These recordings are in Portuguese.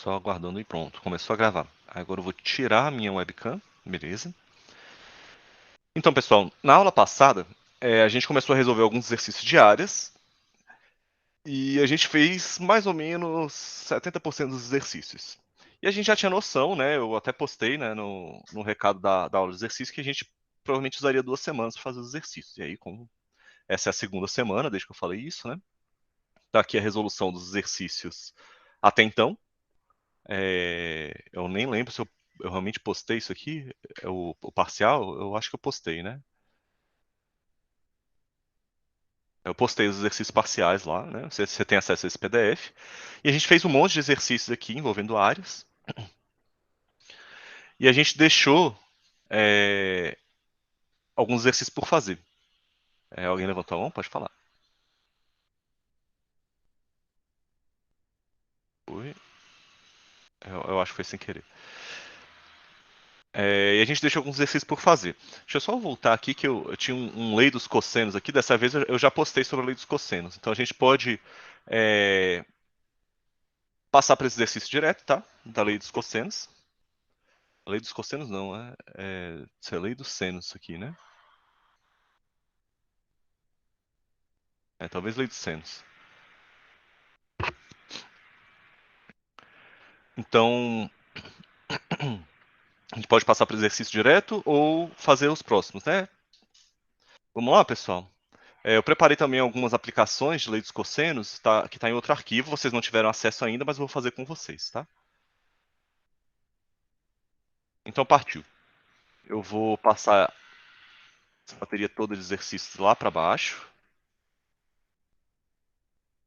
Só aguardando e pronto, começou a gravar. Agora eu vou tirar a minha webcam, beleza? Então, pessoal, na aula passada, a gente começou a resolver alguns exercícios de áreas e a gente fez mais ou menos 70% dos exercícios. E a gente já tinha noção, né? Eu até postei, né, no recado da aula de exercício que a gente provavelmente usaria 2 semanas para fazer os exercícios. E aí, como essa é a segunda semana desde que eu falei isso, né? Tá aqui a resolução dos exercícios até então. Eu nem lembro se eu realmente postei isso aqui, o parcial, eu acho que eu postei, né? Eu postei os exercícios parciais lá, né? Você tem acesso a esse PDF. E a gente fez um monte de exercícios aqui envolvendo áreas. E a gente deixou é, alguns exercícios por fazer. Alguém levantou a mão? Pode falar. Foi. Eu acho que foi sem querer. E a gente deixou alguns exercícios por fazer. Deixa eu só voltar aqui que eu tinha um lei dos cossenos aqui. Dessa vez eu já postei sobre a lei dos cossenos. Então a gente pode passar para esse exercício direto, tá? Da lei dos cossenos. A lei dos cossenos não, isso é a lei dos senos isso aqui, né? Talvez lei dos senos. Então, a gente pode passar para o exercício direto ou fazer os próximos, né? Vamos lá, pessoal? Eu preparei também algumas aplicações de lei dos cossenos, tá, que está em outro arquivo. Vocês não tiveram acesso ainda, mas eu vou fazer com vocês, tá? Então, partiu. Eu vou passar essa bateria toda de exercícios lá para baixo.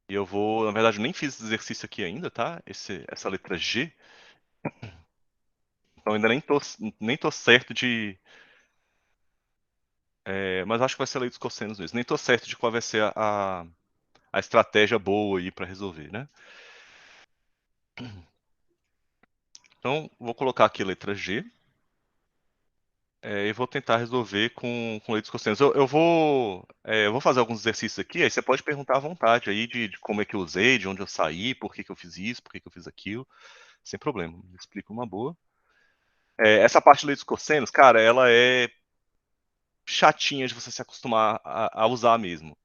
E eu vou, na verdade, eu nem fiz esse exercício aqui ainda, tá? Essa letra G. Então ainda nem tô certo de. Mas acho que vai ser a lei dos cossenos mesmo. Nem tô certo de qual vai ser a estratégia boa aí para resolver, né? Então, vou colocar aqui a letra G. E vou tentar resolver com lei dos cossenos. Eu vou fazer alguns exercícios aqui, aí você pode perguntar à vontade aí de como é que eu usei, de onde eu saí, por que que eu fiz isso, por que que eu fiz aquilo. Sem problema, me explico uma boa. Essa parte de lei dos cossenos, cara, ela é chatinha de você se acostumar a usar mesmo.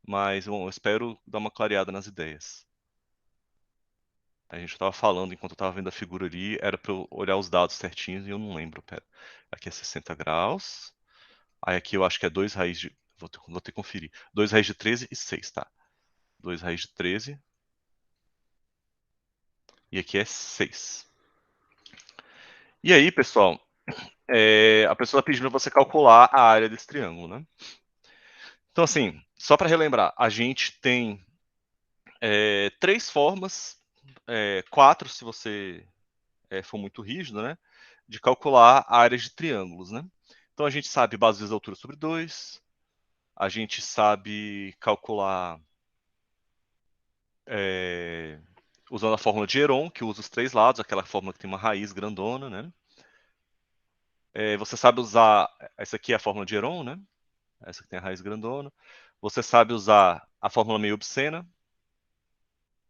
Mas, bom, eu espero dar uma clareada nas ideias. A gente estava falando enquanto eu estava vendo a figura ali, era para eu olhar os dados certinhos e eu não lembro. Pera. Aqui é 60 graus. Aí aqui eu acho que é 2 raiz de. Vou ter que conferir. 2 raiz de 13 e 6, tá? 2 raiz de 13. E aqui é 6. E aí, pessoal, a pessoa está pedindo para você calcular a área desse triângulo, né? Então, assim, só para relembrar, a gente tem 3 formas, 4 se você for muito rígido, né? De calcular áreas de triângulos, né? Então a gente sabe base vezes altura sobre 2, a gente sabe calcular usando a fórmula de Heron, que usa os 3 lados, aquela fórmula que tem uma raiz grandona, né? Você sabe usar, essa aqui é a fórmula de Heron, né? Essa que tem a raiz grandona. Você sabe usar a fórmula meio obscena,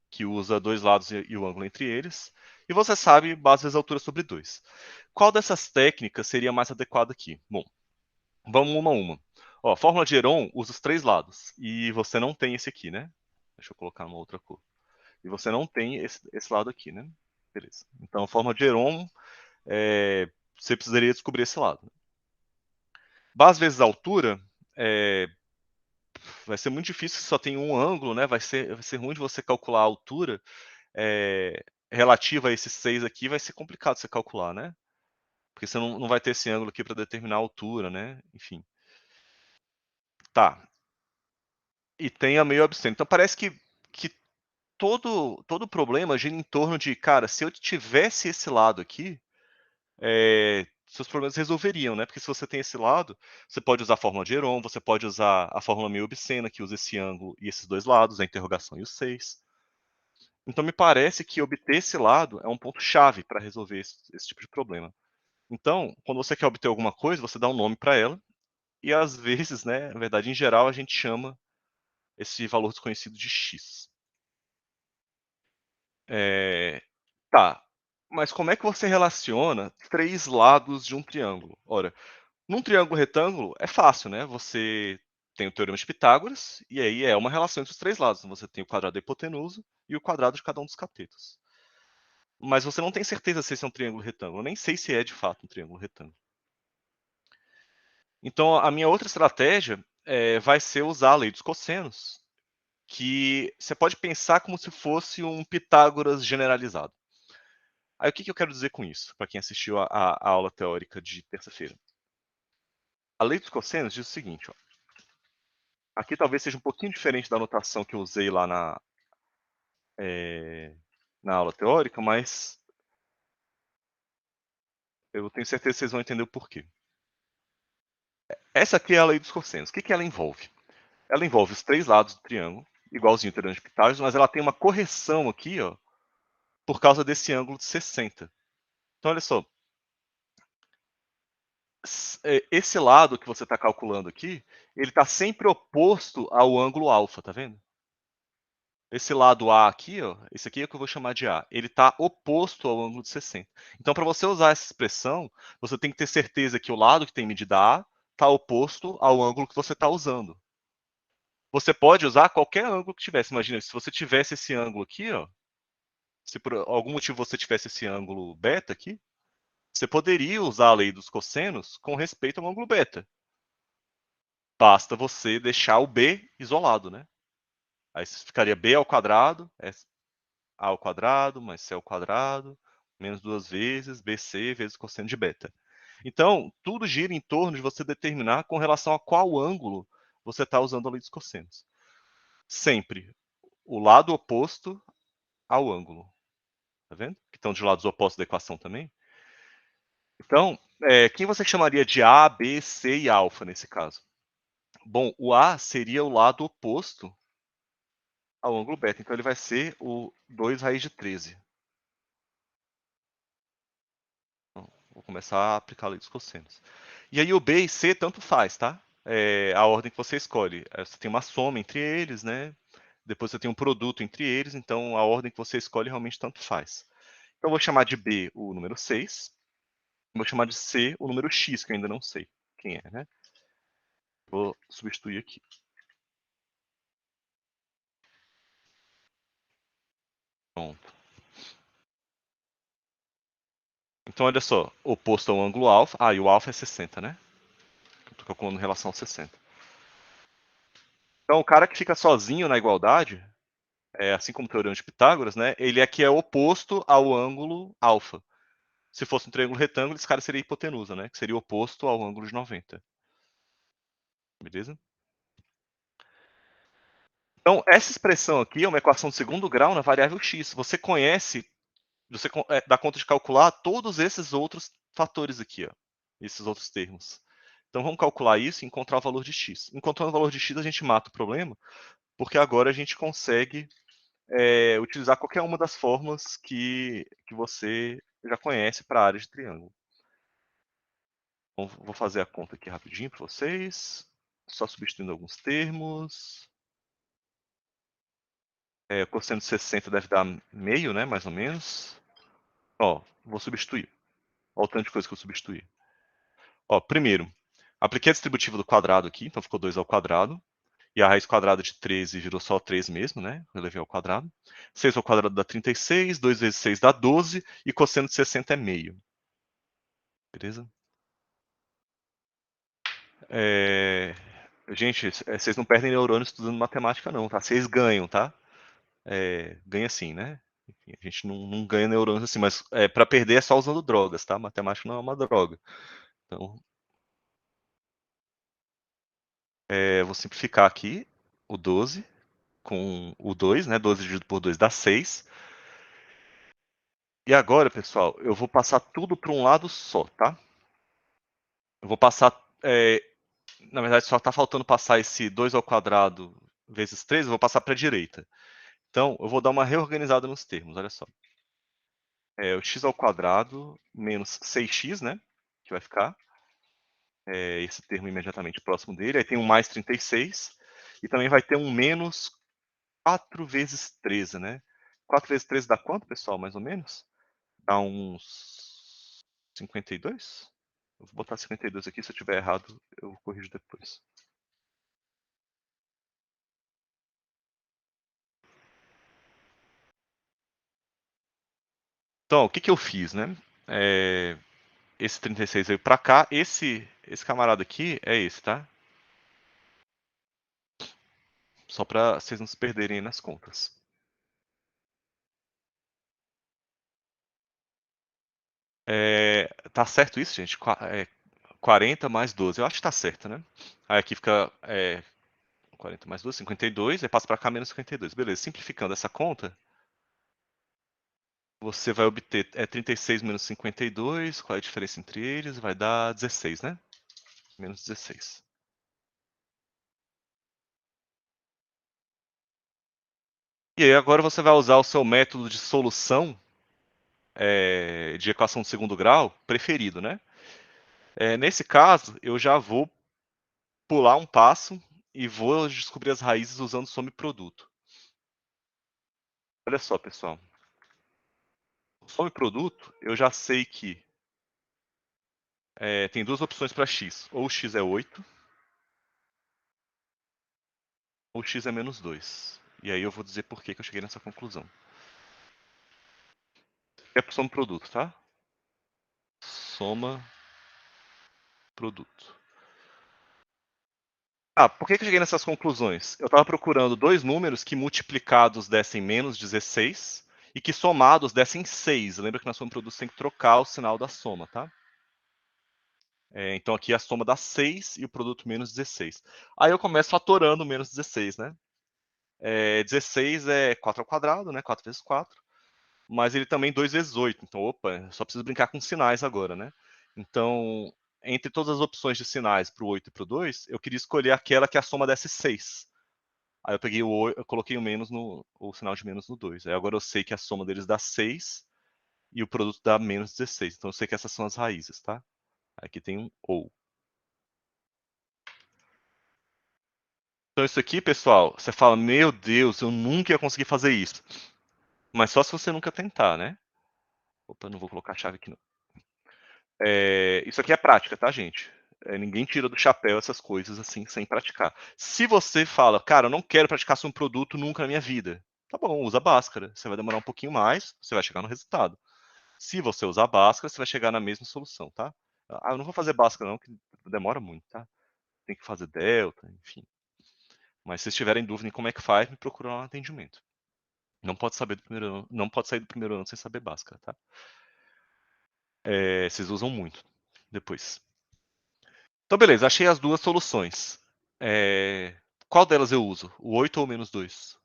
que usa 2 lados e o ângulo entre eles. E você sabe base vezes altura sobre 2. Qual dessas técnicas seria mais adequada aqui? Bom, vamos uma a uma. Ó, a fórmula de Heron usa os 3 lados. E você não tem esse aqui, né? Deixa eu colocar uma outra cor. E você não tem esse lado aqui, né? Beleza. Então, a fórmula de Heron, você precisaria descobrir esse lado. Base vezes altura, é, vai ser muito difícil se só tem um ângulo, né? Vai ser ruim de você calcular a altura relativa a esses 6 aqui, vai ser complicado você calcular, né? Porque você não vai ter esse ângulo aqui para determinar a altura, né? Enfim. Tá. E tem a meio obsceno. Então parece que todo problema gira em torno de, cara, se eu tivesse esse lado aqui, seus problemas resolveriam, né? Porque se você tem esse lado, você pode usar a fórmula de Heron, você pode usar a fórmula meio obscena, que usa esse ângulo e esses 2 lados, a interrogação e o 6. Então me parece que obter esse lado é um ponto chave para resolver esse tipo de problema. Então, quando você quer obter alguma coisa, você dá um nome para ela, e às vezes, né, na verdade, em geral, a gente chama esse valor desconhecido de x. Tá, Mas como é que você relaciona 3 lados de um triângulo? Ora, num triângulo retângulo é fácil, né, você tem o teorema de Pitágoras, e aí é uma relação entre os 3 lados, você tem o quadrado da hipotenusa e o quadrado de cada um dos catetos. Mas você não tem certeza se esse é um triângulo retângulo, eu nem sei se é de fato um triângulo retângulo. Então a minha outra estratégia, vai ser usar a lei dos cossenos, que você pode pensar como se fosse um Pitágoras generalizado. Aí o que eu quero dizer com isso, para quem assistiu a aula teórica de terça-feira? A lei dos cossenos diz o seguinte, ó, aqui talvez seja um pouquinho diferente da notação que eu usei lá na aula teórica, mas eu tenho certeza que vocês vão entender o porquê. Essa aqui é a lei dos cossenos. O que ela envolve? Ela envolve os 3 lados do triângulo, igualzinho o teorema de Pitágoras, mas ela tem uma correção aqui, ó, por causa desse ângulo de 60. Então olha só, esse lado que você está calculando aqui, ele está sempre oposto ao ângulo alfa, tá vendo? Esse lado A aqui, ó, esse aqui é o que eu vou chamar de A, ele está oposto ao ângulo de 60. Então, para você usar essa expressão, você tem que ter certeza que o lado que tem medida A está oposto ao ângulo que você está usando. Você pode usar qualquer ângulo que tivesse. Imagina, se você tivesse esse ângulo aqui, ó, se por algum motivo você tivesse esse ângulo beta aqui, você poderia usar a lei dos cossenos com respeito ao ângulo beta. Basta você deixar o B isolado, né? Aí ficaria B ao quadrado, A ao quadrado, mais C ao quadrado, menos 2 vezes BC vezes cosseno de beta. Então, tudo gira em torno de você determinar com relação a qual ângulo você está usando a lei dos cossenos. Sempre o lado oposto ao ângulo. Tá vendo? Que estão de lados opostos da equação também. Então, quem você chamaria de A, B, C e alfa nesse caso? Bom, o A seria o lado oposto ao ângulo beta, então ele vai ser o 2 raiz de 13. Então, vou começar a aplicar a lei dos cossenos. E aí o B e C tanto faz, tá? A ordem que você escolhe. Você tem uma soma entre eles, né? Depois você tem um produto entre eles, então a ordem que você escolhe realmente tanto faz. Então eu vou chamar de B o número 6, vou chamar de C o número X, que eu ainda não sei quem é, né? Vou substituir aqui. Pronto. Então, olha só, oposto ao ângulo alfa. Ah, e o alfa é 60, né? Eu tô calculando em relação a 60. Então, o cara que fica sozinho na igualdade, assim como o teorema de Pitágoras, né? Ele aqui é oposto ao ângulo alfa. Se fosse um triângulo retângulo, esse cara seria hipotenusa, né? Que seria oposto ao ângulo de 90. Beleza? Então, essa expressão aqui é uma equação de segundo grau na variável x. Você conhece, você dá conta de calcular todos esses outros fatores aqui, ó, esses outros termos. Então vamos calcular isso e encontrar o valor de x. Encontrando o valor de x, a gente mata o problema, porque agora a gente consegue utilizar qualquer uma das fórmulas que você já conhece para a área de triângulo. Então, vou fazer a conta aqui rapidinho para vocês, só substituindo alguns termos. Cosseno de 60 deve dar meio, né, mais ou menos. Ó, vou substituir. Olha o tanto de coisa que eu substituí. Ó, primeiro, apliquei a distributiva do quadrado aqui, então ficou 2 ao quadrado. E a raiz quadrada de 13 virou só 3 mesmo, né? Eu levei ao quadrado. 6 ao quadrado dá 36, 2 vezes 6 dá 12, e cosseno de 60 é meio. Beleza? Gente, vocês não perdem neurônio estudando matemática não, tá? Vocês ganham, tá? Ganha sim, né? Enfim, a gente não ganha neurônios assim, mas para perder é só usando drogas, tá? Matemática não é uma droga. Então, vou simplificar aqui o 12 com o 2, né? 12 dividido por 2 dá 6. E agora, pessoal, eu vou passar tudo para um lado só, tá? Eu vou passar, na verdade, só está faltando passar esse 2 ao quadrado vezes 3, eu vou passar para a direita. Então, eu vou dar uma reorganizada nos termos, olha só. O x ao quadrado menos 6x, né? Que vai ficar. Esse termo imediatamente próximo dele. Aí tem um mais 36. E também vai ter um menos 4 vezes 13, né? 4 vezes 13 dá quanto, pessoal, mais ou menos? Dá uns 52? Eu vou botar 52 aqui, se eu tiver errado, eu corrijo depois. Então, o que que eu fiz, né? Esse 36 veio pra cá, esse camarada aqui é esse, tá? Só pra vocês não se perderem aí nas contas. Tá certo isso, gente? 40 mais 12. Eu acho que tá certo, né? Aí aqui fica 40 mais 12, 52. Aí passa pra cá menos 52. Beleza, simplificando essa conta, você vai obter 36 menos 52. Qual é a diferença entre eles? Vai dar 16, né? Menos 16. E aí agora você vai usar o seu método de solução de equação de segundo grau preferido, né? Nesse caso, eu já vou pular um passo e vou descobrir as raízes usando soma e produto. Olha só, pessoal. Soma e produto, eu já sei que tem duas opções para x. Ou x é 8, ou x é menos 2. E aí eu vou dizer por que eu cheguei nessa conclusão. É por soma e produto, tá? Soma, produto. Por que eu cheguei nessas conclusões? Eu estava procurando dois números que multiplicados dessem menos 16 e que somados dessem 6. Lembra que na soma e produto você tem que trocar o sinal da soma, tá? Então aqui a soma dá 6 e o produto menos 16. Aí eu começo fatorando menos 16, né? 16 é 4 ao quadrado, né? 4 vezes 4. Mas ele também 2 vezes 8. Então, opa, só preciso brincar com sinais agora, né? Então, entre todas as opções de sinais para o 8 e para o 2, eu queria escolher aquela que a soma desse 6. Aí eu peguei eu coloquei o sinal de menos no 2. Aí agora eu sei que a soma deles dá 6 e o produto dá menos 16. Então eu sei que essas são as raízes, tá? Aqui tem um ou. Então isso aqui, pessoal, você fala, meu Deus, eu nunca ia conseguir fazer isso. Mas só se você nunca tentar, né? Opa, não vou colocar a chave aqui não. Isso aqui é prática, tá, gente? Ninguém tira do chapéu essas coisas assim, sem praticar. Se você fala, cara, eu não quero praticar sobre um produto nunca na minha vida. Tá bom, usa Bhaskara. Você vai demorar um pouquinho mais, você vai chegar no resultado. Se você usar Bhaskara, você vai chegar na mesma solução, tá? Eu não vou fazer Bhaskara não, que demora muito, tá? Tem que fazer delta, enfim. Mas se vocês tiverem dúvida em como é que faz, me procura lá no atendimento. Não pode saber do primeiro ano, não pode sair do primeiro ano sem saber Bhaskara, tá? Vocês usam muito depois. Então, beleza, achei as duas soluções. Qual delas eu uso? O 8 ou o menos 2?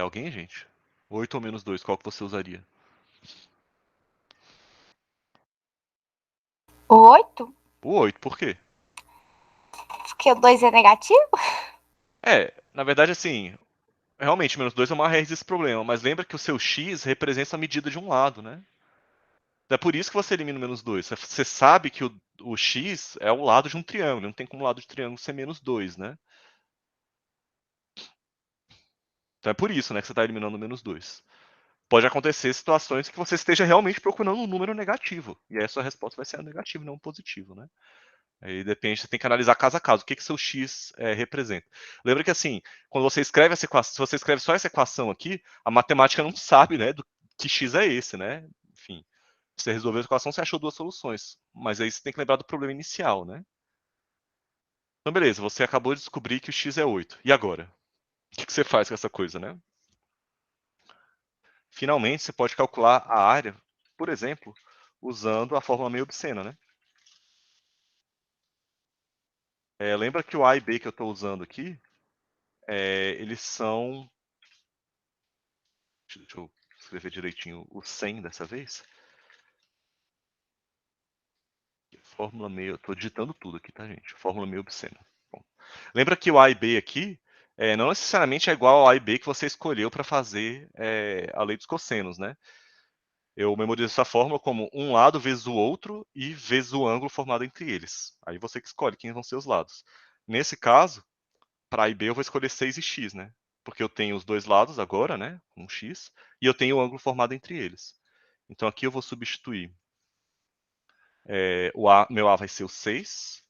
Alguém, gente? 8 ou menos 2, qual que você usaria? O 8? O 8, por quê? Porque o 2 é negativo? Na verdade, assim, realmente, menos 2 é uma raiz desse problema, mas lembra que o seu x representa a medida de um lado, né? É por isso que você elimina o menos 2. Você sabe que o x é o lado de um triângulo, não tem como o lado de triângulo ser menos 2, né? Então é por isso, né, que você está eliminando o menos 2. Pode acontecer situações que você esteja realmente procurando um número negativo, e aí a sua resposta vai ser negativo, não positivo, né? Aí depende, você tem que analisar caso a caso, o que seu x representa. Lembra que assim, quando você escreve essa equação, se você escreve só essa equação aqui, a matemática não sabe, né, do que x é esse, né? Enfim, você resolveu a equação, você achou duas soluções, mas aí você tem que lembrar do problema inicial, né? Então beleza, você acabou de descobrir que o x é 8. E agora? O que você faz com essa coisa, né? Finalmente, você pode calcular a área, por exemplo, usando a fórmula meio obscena, né? Lembra que o A e B que eu estou usando aqui, eles são... Deixa eu escrever direitinho o 100 dessa vez. Fórmula meio... Estou digitando tudo aqui, tá, gente? Fórmula meio obscena. Bom, lembra que o A e B aqui não necessariamente é igual ao A e B que você escolheu para fazer a lei dos cossenos, né? eu memorizo essa fórmula como um lado vezes o outro e vezes o ângulo formado entre eles. Aí você que escolhe quem vão ser os lados. Nesse caso, para A e B eu vou escolher 6 e x, né? Porque eu tenho os dois lados agora, né? Com x, e eu tenho o ângulo formado entre eles. Então aqui eu vou substituir. Meu A vai ser o 6,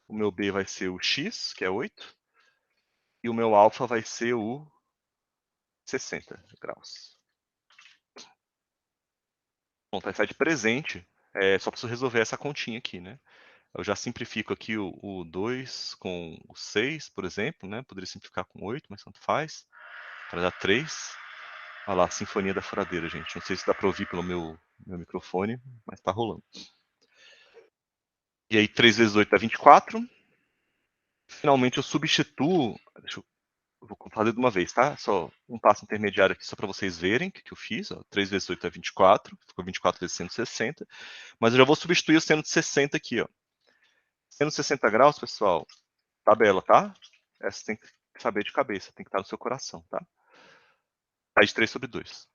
o meu B vai ser o x, que é 8, e o meu alfa vai ser o 60 graus. Bom, tá, sai de presente. Só preciso resolver essa continha aqui, né? Eu já simplifico aqui o 2 com o 6, por exemplo, né? Poderia simplificar com 8, mas tanto faz. Para dar 3. Olha lá, Sinfonia da Furadeira, gente. Não sei se dá para ouvir pelo meu microfone, mas tá rolando. E aí, 3 vezes 8 dá 24. Finalmente, eu substituo. Eu vou fazer de uma vez, tá? Só um passo intermediário aqui, só para vocês verem o que eu fiz. Ó. 3 vezes 8 é 24. Ficou 24 vezes 160. Mas eu já vou substituir o seno de 60 aqui, ó. Seno de 60 graus, pessoal, tabela, tá? Essa tem que saber de cabeça, tem que estar no seu coração, tá? Raiz de 3 sobre 2.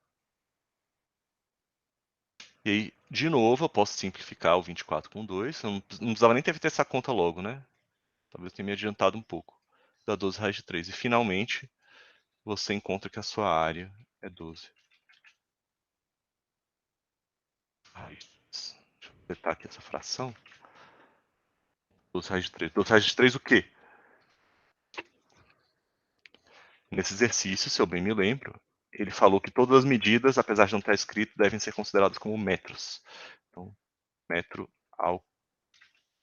E aí, de novo, eu posso simplificar o 24 com 2. Eu não precisava nem ter feito essa conta logo, né? Talvez eu tenha me adiantado um pouco. Dá 12 raiz de 3. E finalmente, você encontra que a sua área é 12. Deixa eu completar aqui essa fração. 12 raiz de 3. 12 raiz de 3 o quê? Nesse exercício, se eu bem me lembro, ele falou que todas as medidas, apesar de não estar escrito, devem ser consideradas como metros. Então, metro ao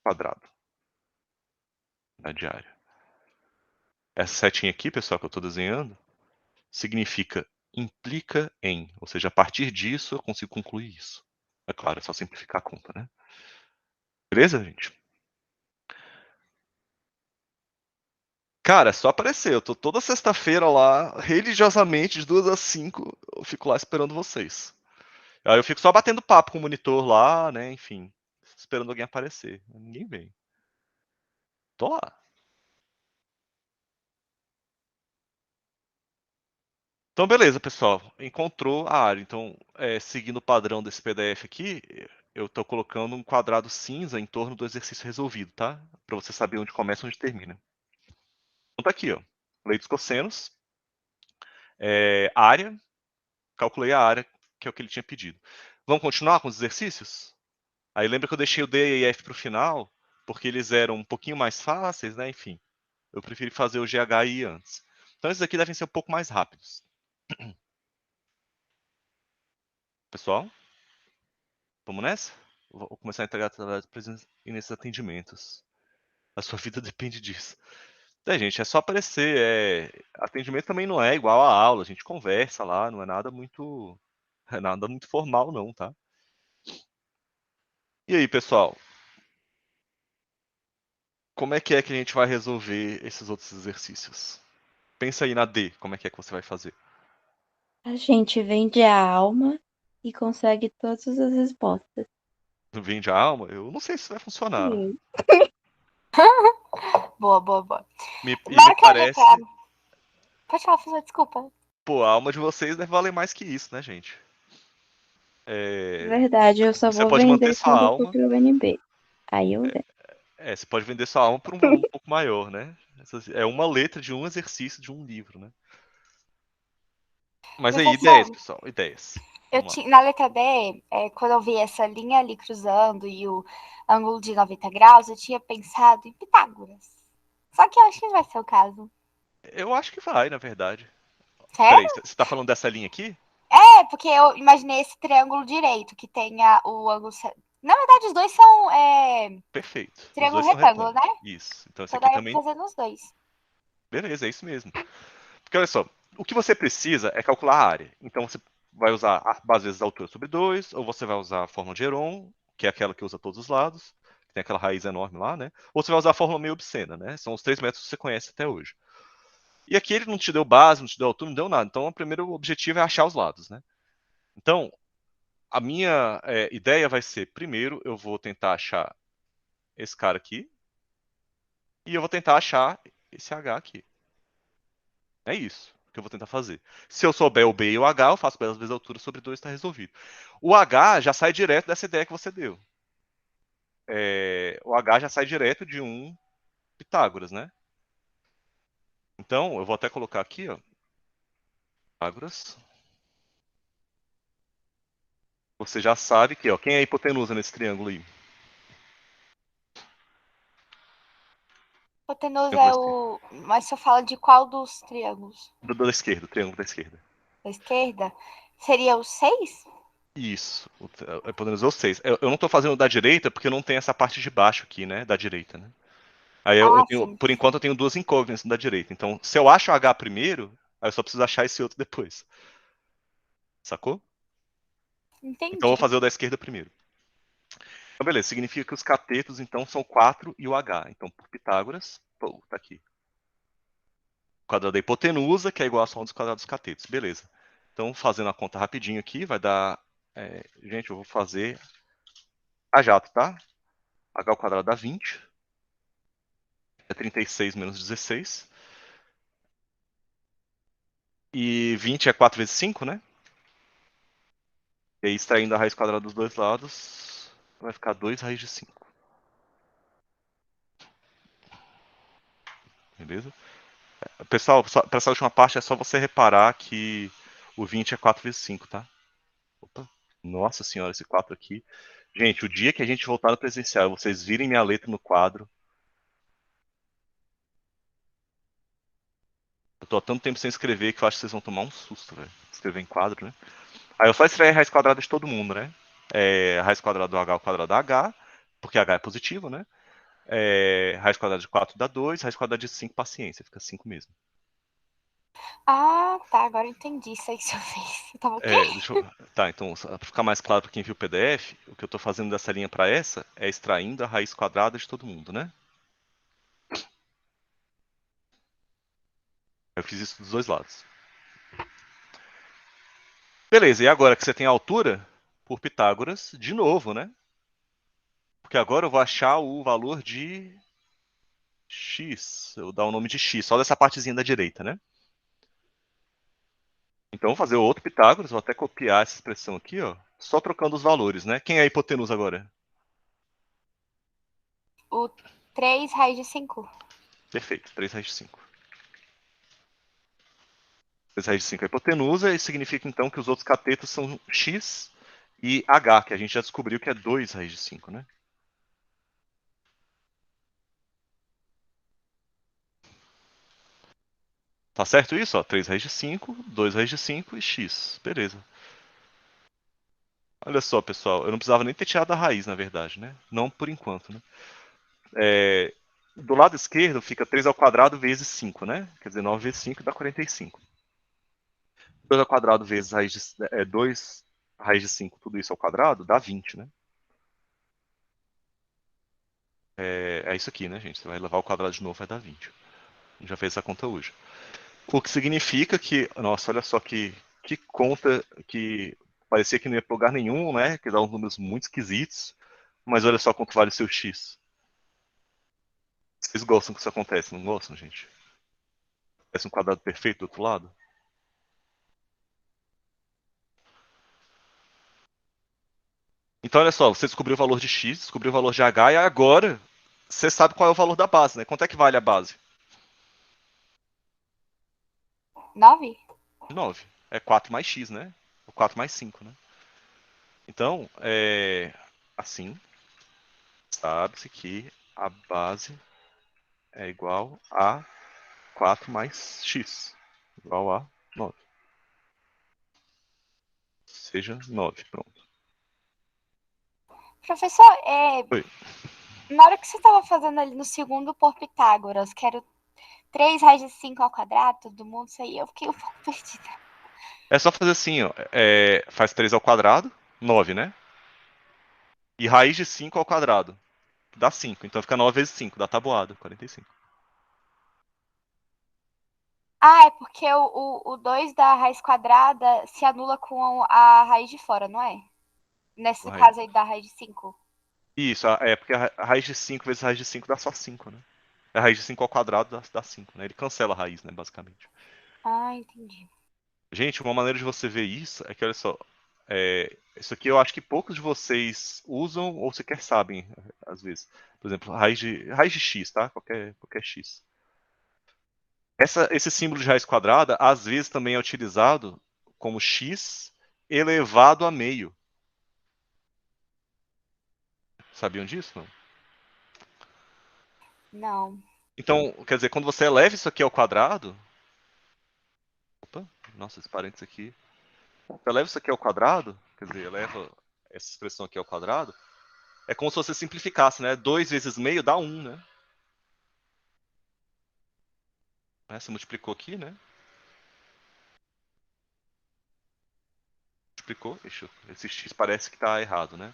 quadrado na diária. Essa setinha aqui, pessoal, que eu estou desenhando, significa implica em, ou seja, a partir disso eu consigo concluir isso. É claro, é só simplificar a conta, né? Beleza, gente? Cara, é só aparecer. Eu tô toda sexta-feira lá, religiosamente, de 2 às 5, eu fico lá esperando vocês. Aí eu fico só batendo papo com o monitor lá, né? Enfim, esperando alguém aparecer. Ninguém vem. Tô lá. Então, beleza, pessoal. Encontrou a área. Então, seguindo o padrão desse PDF aqui, eu estou colocando um quadrado cinza em torno do exercício resolvido, tá? Para você saber onde começa e onde termina. Então tá aqui, ó. Lei dos cossenos. Área. Calculei a área, que é o que ele tinha pedido. Vamos continuar com os exercícios? Aí lembra que eu deixei o D e F para o final, porque eles eram um pouquinho mais fáceis, né? Enfim, eu preferi fazer o GH e I antes. Então esses aqui devem ser um pouco mais rápidos. Pessoal, vamos nessa? Vou começar a entregar trabalhos nesses atendimentos. A sua vida depende disso. Gente, é só aparecer. Atendimento também não é igual a aula. A gente conversa lá, não é nada muito, formal, não, tá? E aí, pessoal? Como é que a gente vai resolver esses outros exercícios? Pensa aí na D, como é que você vai fazer? A gente vende a alma e consegue todas as respostas. Vende a alma? Eu não sei se vai funcionar. Sim. Boa, boa, boa. E Na me hora que eu olhei pra. parece. Pode falar, Fuzô, desculpa. Pô, a alma de vocês deve valer mais que isso, né, gente? Verdade, eu só Você vou pode manter vender sua quando for alma. pro UNB. Aí eu vendo. Você pode vender sua alma por um valor um pouco maior, né? É uma letra de um exercício de um livro, né? Mas aí, ideias, Professor, pessoal, ideias. eu Vamos lá. tinha, na letra B, quando eu vi essa linha ali cruzando e o ângulo de 90 graus, eu tinha pensado em Pitágoras. Só que eu acho que não vai ser o caso. Eu acho que vai, na verdade. Peraí, Sério? você tá falando dessa linha aqui? Porque eu imaginei esse triângulo direito, que tenha o ângulo. Na verdade, os dois são Perfeito. Os triângulo dois são retângulo, né? retângulos. Isso. Então esse Então aqui daria pra também. fazer nos dois. Beleza, é isso mesmo. Porque olha só, o que você precisa é calcular a área. Então você vai usar às vezes a altura sobre 2, ou você vai usar a fórmula de Heron, que é aquela que usa todos os lados, que tem aquela raiz enorme lá, né? Ou você vai usar a fórmula meio obscena, né? São os 3 métodos que você conhece até hoje. E aqui ele não te deu base, não te deu altura, não deu nada. Então o primeiro objetivo é achar os lados, né? Então, a minha ideia vai ser, primeiro eu vou tentar achar esse cara aqui, e eu vou tentar achar esse H aqui. É isso. que eu vou tentar fazer. Se eu souber o B e o H, eu faço belas vezes a altura sobre 2, está resolvido. O H já sai direto dessa ideia que você deu. O H já sai direto de um Pitágoras, né? Então, eu vou até colocar aqui, ó. Pitágoras. Você já sabe que, ó, quem é a hipotenusa nesse triângulo aí? Hipotenusa Triângulo é o. Mas se eu falo de qual dos triângulos? da esquerda, triângulo da esquerda. Da esquerda? Seria o 6? Isso. A hipotenusa é o 6. Eu não estou fazendo da direita porque não tem essa parte de baixo aqui, né? Da direita, né? Aí eu Ah, tenho, sim. por enquanto, eu tenho duas incógnitas da direita. Então, se eu acho o H primeiro, aí eu só preciso achar esse outro depois. Sacou? Então, eu vou Entendi. fazer o da esquerda primeiro. Então, beleza. Significa que os catetos, então, são 4 e o H. Então, por Pitágoras, pô, tá aqui. O quadrado da hipotenusa, que é igual a soma dos quadrados dos catetos. Beleza. Então, fazendo a conta rapidinho aqui, vai dar... gente, eu vou fazer a jato, tá? H ao quadrado dá 20. É 36 menos 16. E 20 é 4 vezes 5, né? E aí, extraindo a raiz quadrada dos dois lados, vai ficar 2 raiz de 5. Beleza? Pessoal, para essa última parte é só você reparar que o 20 é 4 vezes 5, tá? Opa. Nossa senhora, esse 4 aqui. Gente, o dia que a gente voltar no presencial, vocês virem minha letra no quadro. Eu tô há tanto tempo sem escrever que eu acho que vocês vão tomar um susto, velho. Escrever em quadro, né? Aí eu só extrair a raiz quadrada de todo mundo, né? A raiz quadrada do H ao quadrado da H, porque H é positivo, né? Raiz quadrada de 4 dá 2, raiz quadrada de 5, paciência, fica 5 mesmo. Ah, tá. Agora eu entendi isso aí que você fez. Eu tava o quê? Tá, então, para ficar mais claro para quem viu o PDF, o que eu estou fazendo dessa linha para essa é extraindo a raiz quadrada de todo mundo, né? Eu fiz isso dos dois lados. Beleza, e agora que você tem a altura, por Pitágoras, de novo, né? Porque agora eu vou achar o valor de x. Eu vou dar o nome de x, só dessa partezinha da direita, né? Então, vou fazer o outro Pitágoras, vou até copiar essa expressão aqui, ó. Só trocando os valores, né? Quem é a hipotenusa agora? O 3 raiz de 5. Perfeito, 3 raiz de 5. 3 raiz de 5 é a hipotenusa, e significa então que os outros catetos são x e h, que a gente já descobriu que é 2 raiz de 5, né? Tá certo isso? Ó, 3 raiz de 5, 2 raiz de 5 e x. Beleza. Olha só, pessoal, eu não precisava nem ter tirado a raiz, na verdade, né? Não por enquanto, né? Do lado esquerdo fica 3 ao quadrado vezes 5, né? Quer dizer, 9 vezes 5 dá 45. 2 ao quadrado vezes 2 raiz de 5, tudo isso ao quadrado, dá 20, né? É isso aqui, né, gente? Você vai levar ao quadrado de novo, vai dar 20. A gente já fez essa conta hoje. O que significa que, nossa, olha só que conta que parecia que não ia para lugar nenhum, né? Que dá uns números muito esquisitos. Mas olha só quanto vale o seu x. Vocês gostam que isso acontece, não gostam, gente? Parece um quadrado perfeito do outro lado. Então, olha só, você descobriu o valor de x, descobriu o valor de h, e agora você sabe qual é o valor da base, né? Quanto é que vale a base? 9? 9. É 4 mais x, né? Ou 4 mais 5, né? Então, assim, sabe-se que a base é igual a 4 mais x, igual a 9. Seja 9, pronto. Professor, Oi. na hora que você estava fazendo ali no segundo por Pitágoras, que era 3 raiz de 5 ao quadrado, todo mundo, isso aí, eu fiquei um pouco perdida. É só fazer assim, ó. Faz 3 ao quadrado, 9, né? E raiz de 5 ao quadrado, dá 5. Então fica 9 vezes 5, dá tabuada, 45. Ah, é porque o 2 da raiz quadrada se anula com a raiz de fora, não é? Nesse caso aí da raiz de 5. Isso, porque a raiz de 5 vezes a raiz de 5 dá só 5, né? A raiz de 5 ao quadrado dá 5, né? Ele cancela a raiz, né, basicamente. Ah, entendi. Gente, uma maneira de você ver isso é que, olha só, isso aqui eu acho que poucos de vocês usam ou sequer sabem, às vezes. Por exemplo, raiz de x, tá? Qualquer x. Esse símbolo de raiz quadrada, às vezes, também é utilizado como x elevado a meio. Sabiam disso? Não? Não. Então, quer dizer, quando você eleva isso aqui ao quadrado. Opa, nossa, esse parênteses aqui. Você eleva isso aqui ao quadrado, quer dizer, eleva essa expressão aqui ao quadrado, é como se você simplificasse, né? 2 vezes meio dá 1, né? Você multiplicou aqui, né? Multiplicou, esse x parece que está errado, né?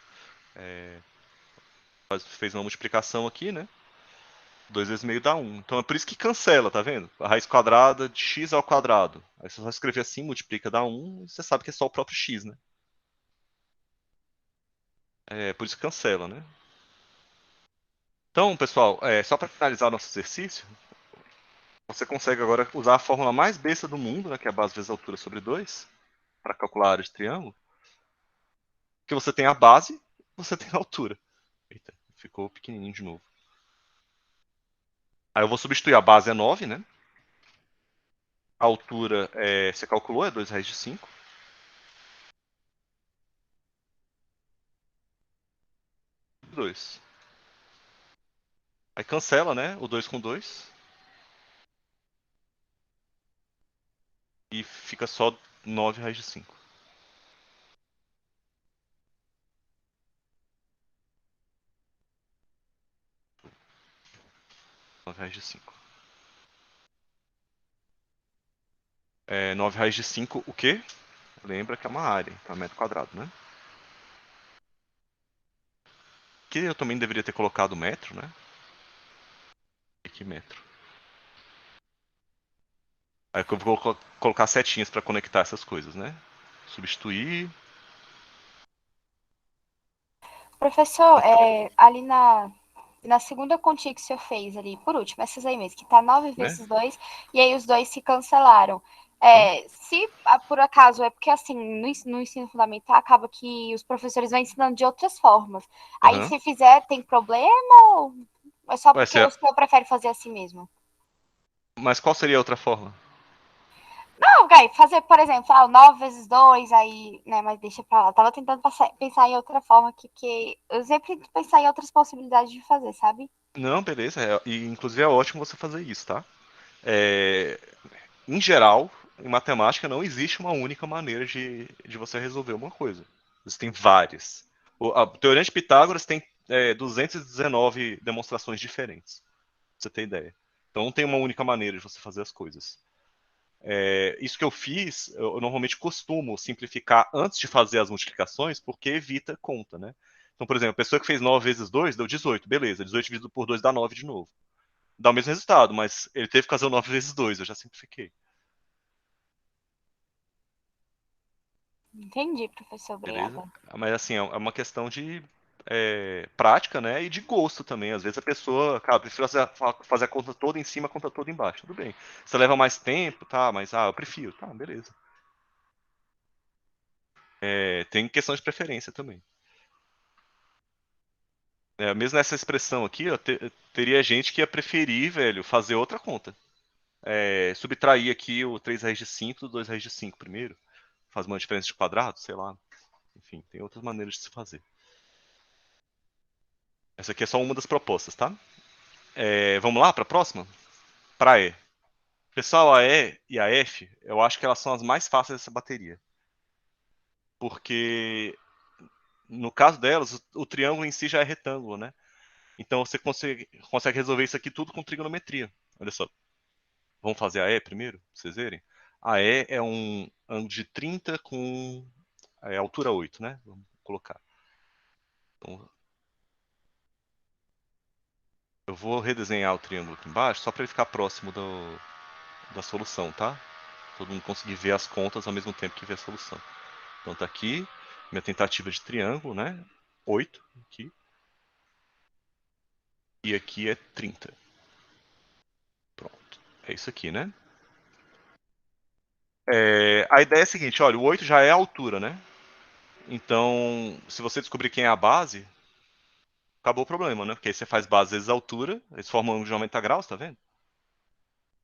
Fez uma multiplicação aqui, né? 2 vezes meio dá 1. Então é por isso que cancela, tá vendo? A raiz quadrada de x ao quadrado. Aí você só escrever assim, multiplica, dá 1, e você sabe que é só o próprio x, né? É por isso que cancela, né? Então, pessoal, só para finalizar nosso exercício, você consegue agora usar a fórmula mais besta do mundo, né, que é a base vezes a altura sobre 2, para calcular a área de triângulo. Que você tem a base, você tem a altura. Eita, ficou pequenininho de novo. Aí eu vou substituir a base é 9, né? A altura, você calculou, é 2 raiz de 5. 2. Aí cancela, né? O 2 com 2. E fica só 9 raiz de 5. Nove raiz de 5. 9 raiz de 5, o quê? Lembra que é uma área, então é metro quadrado, né? Que eu também deveria ter colocado metro, né? Aqui metro. Aí eu vou colocar setinhas para conectar essas coisas, né? Substituir, Professor, ali na segunda continha que o senhor fez ali, por último, essas aí mesmo, que tá 9 né? vezes 2, e aí os dois se cancelaram. Uhum. Se por acaso, é porque assim, no ensino fundamental acaba que os professores vão ensinando de outras formas. Aí Uhum. se fizer, tem problema ou é só Ué, porque o senhor prefere fazer assim mesmo? mas qual seria a outra forma? Não, Gai, fazer, por exemplo, 9 vezes 2, aí, né, mas deixa pra lá. Eu tava tentando pensar em outra forma aqui, porque eu sempre tento pensar em outras possibilidades de fazer, sabe? Não, beleza. E inclusive é ótimo você fazer isso, tá? É, em geral, em matemática não existe uma única maneira de você resolver uma coisa. Existem várias. A teoria de Pitágoras tem 219 demonstrações diferentes, pra você ter ideia. Então não tem uma única maneira de você fazer as coisas. Isso que eu fiz, eu normalmente costumo simplificar antes de fazer as multiplicações, porque evita conta, né? Então, por exemplo, a pessoa que fez 9 vezes 2 deu 18, beleza. 18 dividido por 2 dá 9 de novo. Dá o mesmo resultado, mas ele teve que fazer o 9 vezes 2, eu já simplifiquei. Entendi, professor, Beleza? obrigada. Mas assim, é uma questão de prática, né? E de gosto também. Às vezes a pessoa, cara, prefiro fazer a conta toda em cima, a conta toda embaixo. Tudo bem. Você leva mais tempo, tá? Mas eu prefiro. Tá, beleza. Tem questão de preferência também. Mesmo nessa expressão aqui, ó, teria gente que ia preferir, velho, fazer outra conta. Subtrair aqui o 3 raiz de 5 do 2 raiz de 5 primeiro. Faz uma diferença de quadrado, sei lá. Enfim, tem outras maneiras de se fazer. Essa aqui é só uma das propostas, tá? Vamos lá para a próxima? Para E. Pessoal, a E e a F, eu acho que elas são as mais fáceis dessa bateria. Porque, no caso delas, o triângulo em si já é retângulo, né? Então você consegue resolver isso aqui tudo com trigonometria. Olha só. Vamos fazer a E primeiro, pra vocês verem? A E é um ângulo de 30 com altura 8, né? Vamos colocar. Então, eu vou redesenhar o triângulo aqui embaixo só para ele ficar próximo da solução, tá? Todo mundo conseguir ver as contas ao mesmo tempo que vê a solução. Então tá aqui, minha tentativa de triângulo, né? 8 aqui. E aqui é 30. Pronto. É isso aqui, né? A ideia é a seguinte, olha, o 8 já é a altura, né? Então, se você descobrir quem é a base, acabou o problema, né? Porque aí você faz base vezes altura, eles formam um ângulo de 90 graus, tá vendo?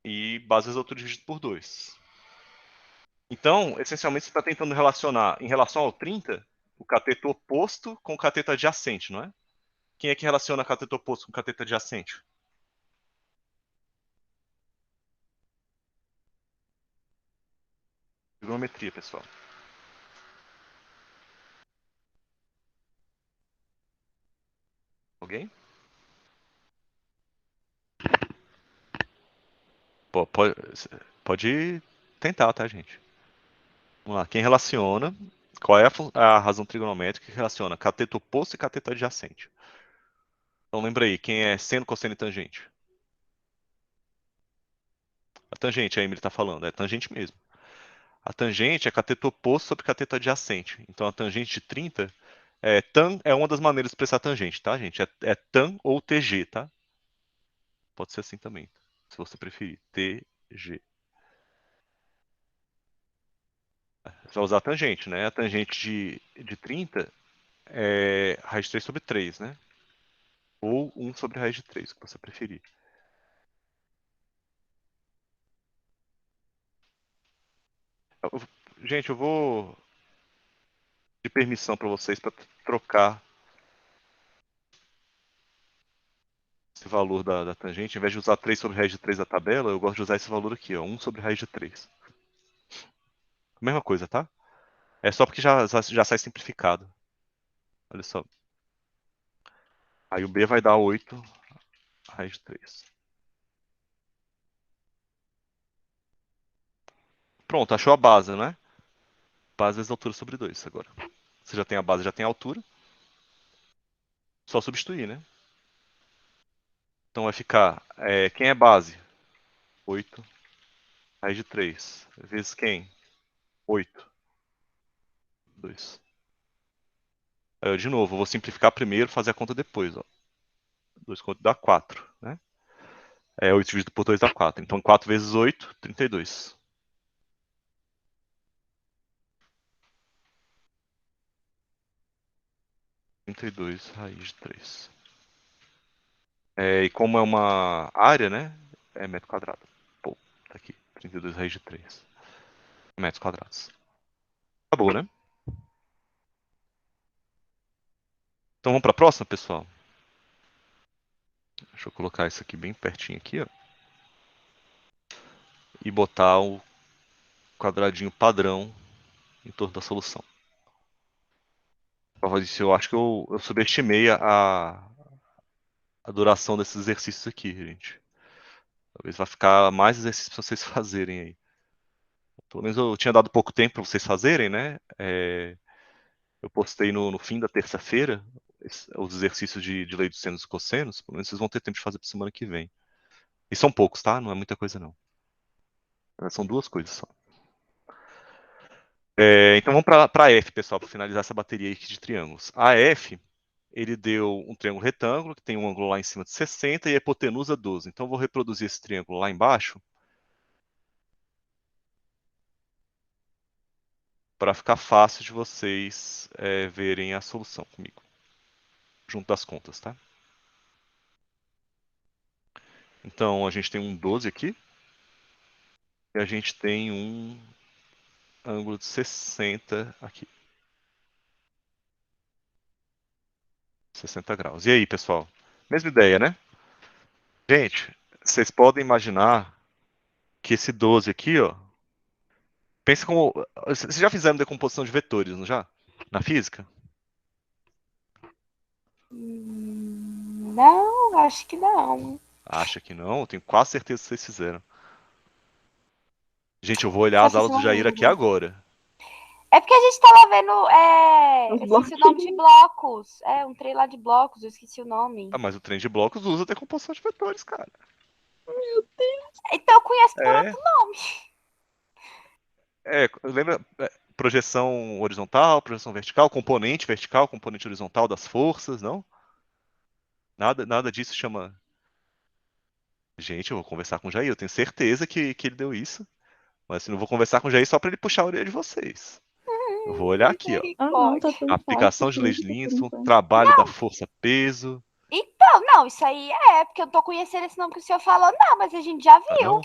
E base vezes altura dividido por 2. Então, essencialmente, você está tentando relacionar, em relação ao 30, o cateto oposto com o cateto adjacente, não é? Quem é que relaciona cateto oposto com cateto adjacente? Trigonometria, pessoal. Alguém? Pô, pode tentar, tá, gente? Vamos lá. Quem relaciona? Qual é a razão trigonométrica que relaciona cateto oposto e cateto adjacente? Então lembra aí, quem é seno, cosseno e tangente? A tangente, a Emily está falando, é tangente mesmo. A tangente é cateto oposto sobre cateto adjacente. Então a tangente de 30 tan é uma das maneiras de expressar tangente, tá, gente? É tan ou TG, tá? Pode ser assim também, se você preferir. TG. Você vai usar a tangente, né? A tangente de 30 é raiz de 3 sobre 3, né? Ou 1 sobre raiz de 3, o que você preferir. Eu- Gente, eu vou de permissão para vocês para trocar esse valor da tangente. Ao invés de usar 3 sobre raiz de 3 da tabela, eu gosto de usar esse valor aqui, ó, 1 sobre raiz de 3. Mesma coisa, tá? É só porque já sai simplificado. Olha só. Aí o B vai dar 8 raiz de 3. Pronto, achou a base, né? Base vezes altura sobre 2 agora. Você já tem a base, já tem a altura. Só substituir, né? Então vai ficar, quem é base? 8 raiz de 3. Vezes quem? 8. 2. Aí, de novo, eu vou simplificar primeiro, fazer a conta depois. Ó. 2 conto dá 4, né? 8 dividido por 2 dá 4. Então 4 vezes 8, 32. 32 raiz de 3. E como é uma área, né? É metro quadrado. Pô, tá aqui. 32 raiz de 3 metros quadrados. Acabou, né? Então vamos para a próxima, pessoal? Deixa eu colocar isso aqui bem pertinho aqui, ó. E botar o quadradinho padrão em torno da solução. Eu acho que eu subestimei a duração desses exercícios aqui, gente. Talvez vai ficar mais exercícios para vocês fazerem aí. Pelo menos eu tinha dado pouco tempo para vocês fazerem, né? Eu postei no fim da terça-feira os exercícios de lei dos senos e cossenos. Pelo menos vocês vão ter tempo de fazer para semana que vem. E são poucos, tá? Não é muita coisa, não. São duas coisas só. Então vamos para F, pessoal, para finalizar essa bateria aqui de triângulos. A F, ele deu um triângulo retângulo, que tem um ângulo lá em cima de 60 e a hipotenusa 12. Então eu vou reproduzir esse triângulo lá embaixo para ficar fácil de vocês verem a solução comigo, junto das contas, tá? Então a gente tem um 12 aqui e a gente tem um ângulo de 60 aqui. 60 graus. E aí, pessoal? Mesma ideia, né? Gente, vocês podem imaginar que esse 12 aqui, ó, pensa como. Vocês já fizeram decomposição de vetores, não já? Na física? Não, acho que não. Acha que não? Eu tenho quase certeza que vocês fizeram. Gente, eu vou olhar Só as que aulas eu do não Jair aqui lembro. agora. É porque a gente tava vendo. Os Eu esqueci o nome de bloquinhos. blocos. Um trem lá de blocos, eu esqueci o nome. Ah, mas o trem de blocos usa decomposição de vetores, cara. Meu Deus. Então eu conheço por É. outro nome. Lembra projeção horizontal, projeção vertical, componente horizontal das forças, não? Nada disso chama. Gente, eu vou conversar com o Jair, eu tenho certeza que ele deu isso. Mas assim, não vou conversar com o Jair só para ele puxar a orelha de vocês. Eu vou olhar aqui, ó. Ah, não, tá tudo Aplicação certo, de leis de crítica por Lindsay, enquanto. trabalho da força-peso. Então, não, isso aí é, porque eu não tô conhecendo esse nome que o senhor falou, não, mas a gente já Ah, viu. não?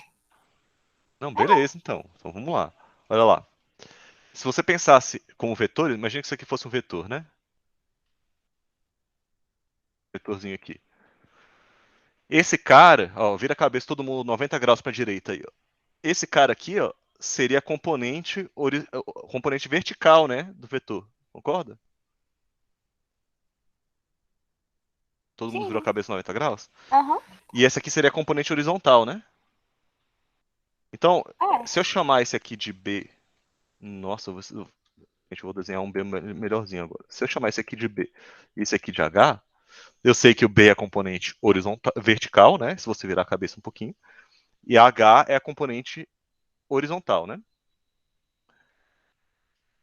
Não, beleza, então. Então vamos lá. Olha lá. Se você pensasse como vetor, imagina que isso aqui fosse um vetor, né? Vetorzinho aqui. Esse cara, ó, vira a cabeça todo mundo 90 graus para a direita aí, ó. Esse cara aqui, ó, seria a componente vertical, né, do vetor. Concorda? Todo mundo virou a Sim. cabeça 90 graus? Aham. E essa aqui seria a componente horizontal, né? Então, É. se eu chamar esse aqui de B, nossa, gente, eu vou desenhar um B melhorzinho agora. Se eu chamar esse aqui de B e esse aqui de H, eu sei que o B é a componente horizontal, vertical, né? Se você virar a cabeça um pouquinho. E a H é a componente horizontal, né?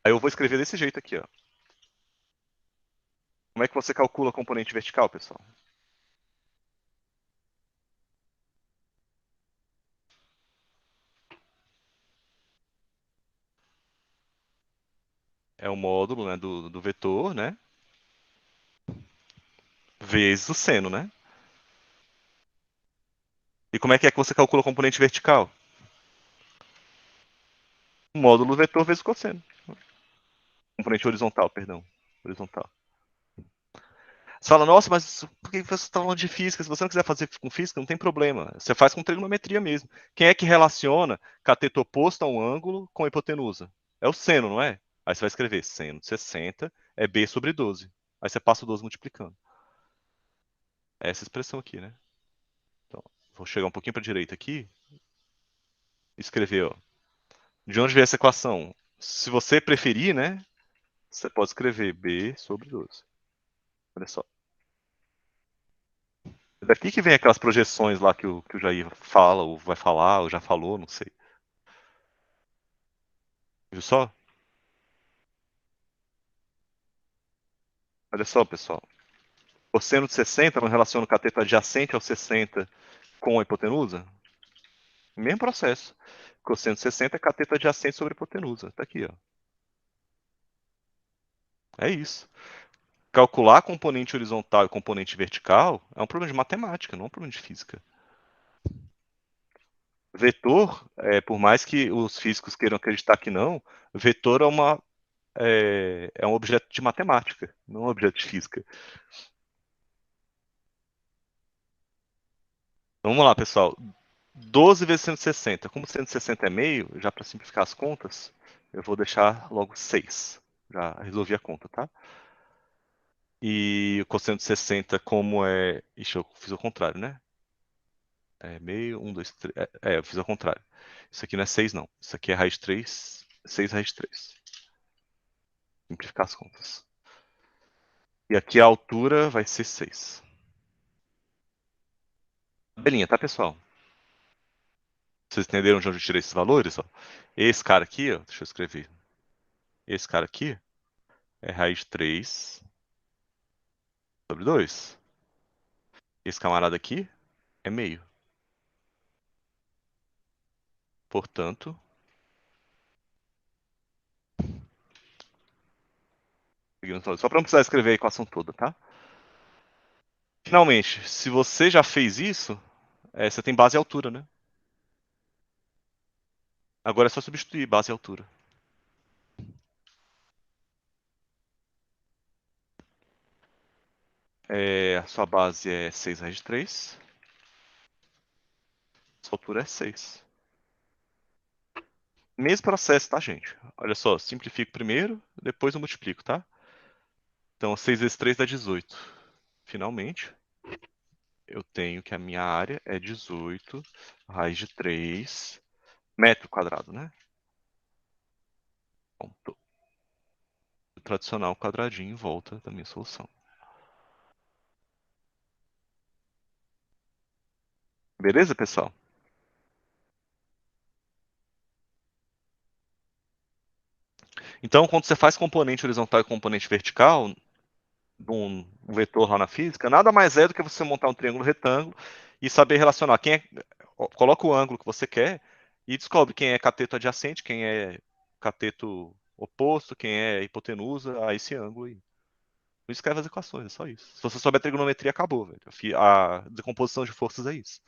Aí eu vou escrever desse jeito aqui, ó. Como é que você calcula a componente vertical, pessoal? É o módulo, né, do vetor, né? Vezes o seno, né? E como é que você calcula a componente vertical? O módulo vetor vezes o cosseno. Componente horizontal, perdão. Horizontal. Você fala, nossa, mas por que você está falando de física? Se você não quiser fazer com física, não tem problema. Você faz com trigonometria mesmo. Quem é que relaciona cateto oposto a um ângulo com a hipotenusa? É o seno, não é? Aí você vai escrever seno de 60 é B sobre 12. Aí você passa o 12 multiplicando. É essa expressão aqui, né? Então, vou chegar um pouquinho para a direita aqui e escrever, ó. De onde vem essa equação? Se você preferir, né? Você pode escrever B sobre 12. Olha só. É daqui que vem aquelas projeções lá que o Jair fala, ou vai falar, ou já falou, não sei. Viu só? Olha só, pessoal. Cosseno de 60 não relaciona o cateto adjacente ao 60 com a hipotenusa? Mesmo processo. Cosseno de 60 é cateto adjacente sobre a hipotenusa. Tá aqui, ó. É isso. Calcular a componente horizontal e componente vertical é um problema de matemática, não é um problema de física. Vetor, por mais que os físicos queiram acreditar que não, vetor é um objeto de matemática, não um objeto de física. Então, vamos lá, pessoal. 12 vezes 160. Como 160 é meio, já para simplificar as contas, eu vou deixar logo 6. Já resolvi a conta, tá? E o cosseno de 60, como é. Ixi, eu fiz ao contrário, né? É meio, 1, 2, 3. Eu fiz ao contrário. Isso aqui não é 6, não. Isso aqui é raiz de 3. 6 raiz de 3. Simplificar as contas. E aqui a altura vai ser 6. Tabelinha, tá, pessoal? Vocês entenderam de onde eu tirei esses valores? Ó? Esse cara aqui, ó, deixa eu escrever. Esse cara aqui é raiz de 3 sobre 2. Esse camarada aqui é meio. Portanto, só para não precisar escrever a equação toda, tá? Finalmente, se você já fez isso, você tem base e altura, né? Agora é só substituir base e altura. A sua base é 6 raiz de 3. Sua altura é 6. Mesmo processo, tá, gente? Olha só, simplifico primeiro, depois eu multiplico, tá? Então, 6 vezes 3 dá 18. Finalmente, eu tenho que a minha área é 18 raiz de 3 metro quadrado, né? Pronto. O tradicional quadradinho em volta da minha solução. Beleza, pessoal? Então, quando você faz componente horizontal e componente vertical, um vetor lá na física, nada mais é do que você montar um triângulo retângulo e saber relacionar. Coloca o ângulo que você quer e descobre quem é cateto adjacente, quem é cateto oposto, quem é hipotenusa a esse ângulo aí. Não escreve as equações, é só isso. Se você souber a trigonometria, acabou, velho. A decomposição de forças é isso.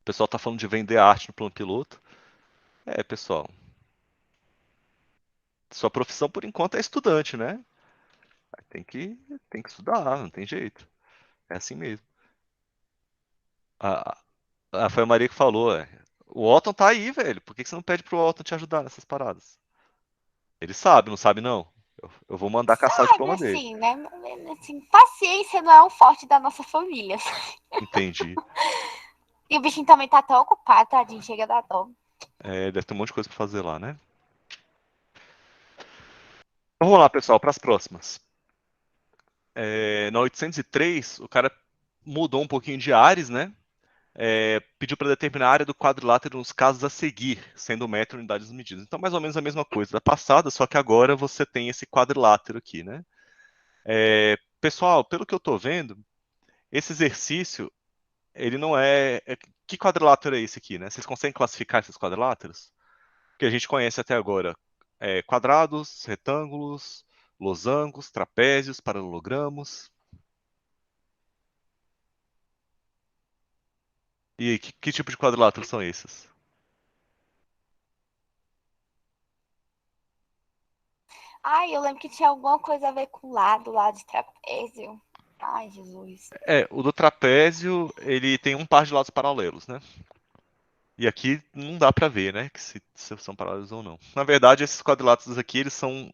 O pessoal tá falando de vender arte no plano piloto. É, pessoal. Sua profissão, por enquanto, é estudante, né? Tem que, tem que estudar, não tem jeito. É assim mesmo. A, foi a Maria que falou, é. O Otton tá aí, velho. Por que que você não pede pro Otton te ajudar nessas paradas? Ele sabe, não sabe não? Eu vou mandar caçar o Sabe, diploma dele. assim, né? Assim, paciência não é um forte da nossa família. Entendi. E o bichinho também tá tão ocupado, tadinho, chega da dó. É, deve ter um monte de coisa pra fazer lá, né? Então, vamos lá, pessoal, para as próximas. Na 803, o cara mudou um pouquinho de ares, né? Pediu para determinar a área do quadrilátero nos casos a seguir, sendo o metro unidades medidas. Então, mais ou menos a mesma coisa da passada, só que agora você tem esse quadrilátero aqui, né? Pessoal, pelo que eu estou vendo, esse exercício, ele não que quadrilátero é esse aqui, né? Vocês conseguem classificar esses quadriláteros? Que a gente conhece até agora. Quadrados, retângulos, losangos, trapézios, paralelogramos. E aí, que tipo de quadriláteros são esses? Ai, eu lembro que tinha alguma coisa a ver com o lado lá de trapézio. Ai, Jesus. O do trapézio, ele tem um par de lados paralelos, né? E aqui não dá pra ver, né? Que se são paralelos ou não. Na verdade, esses quadriláteros aqui, eles são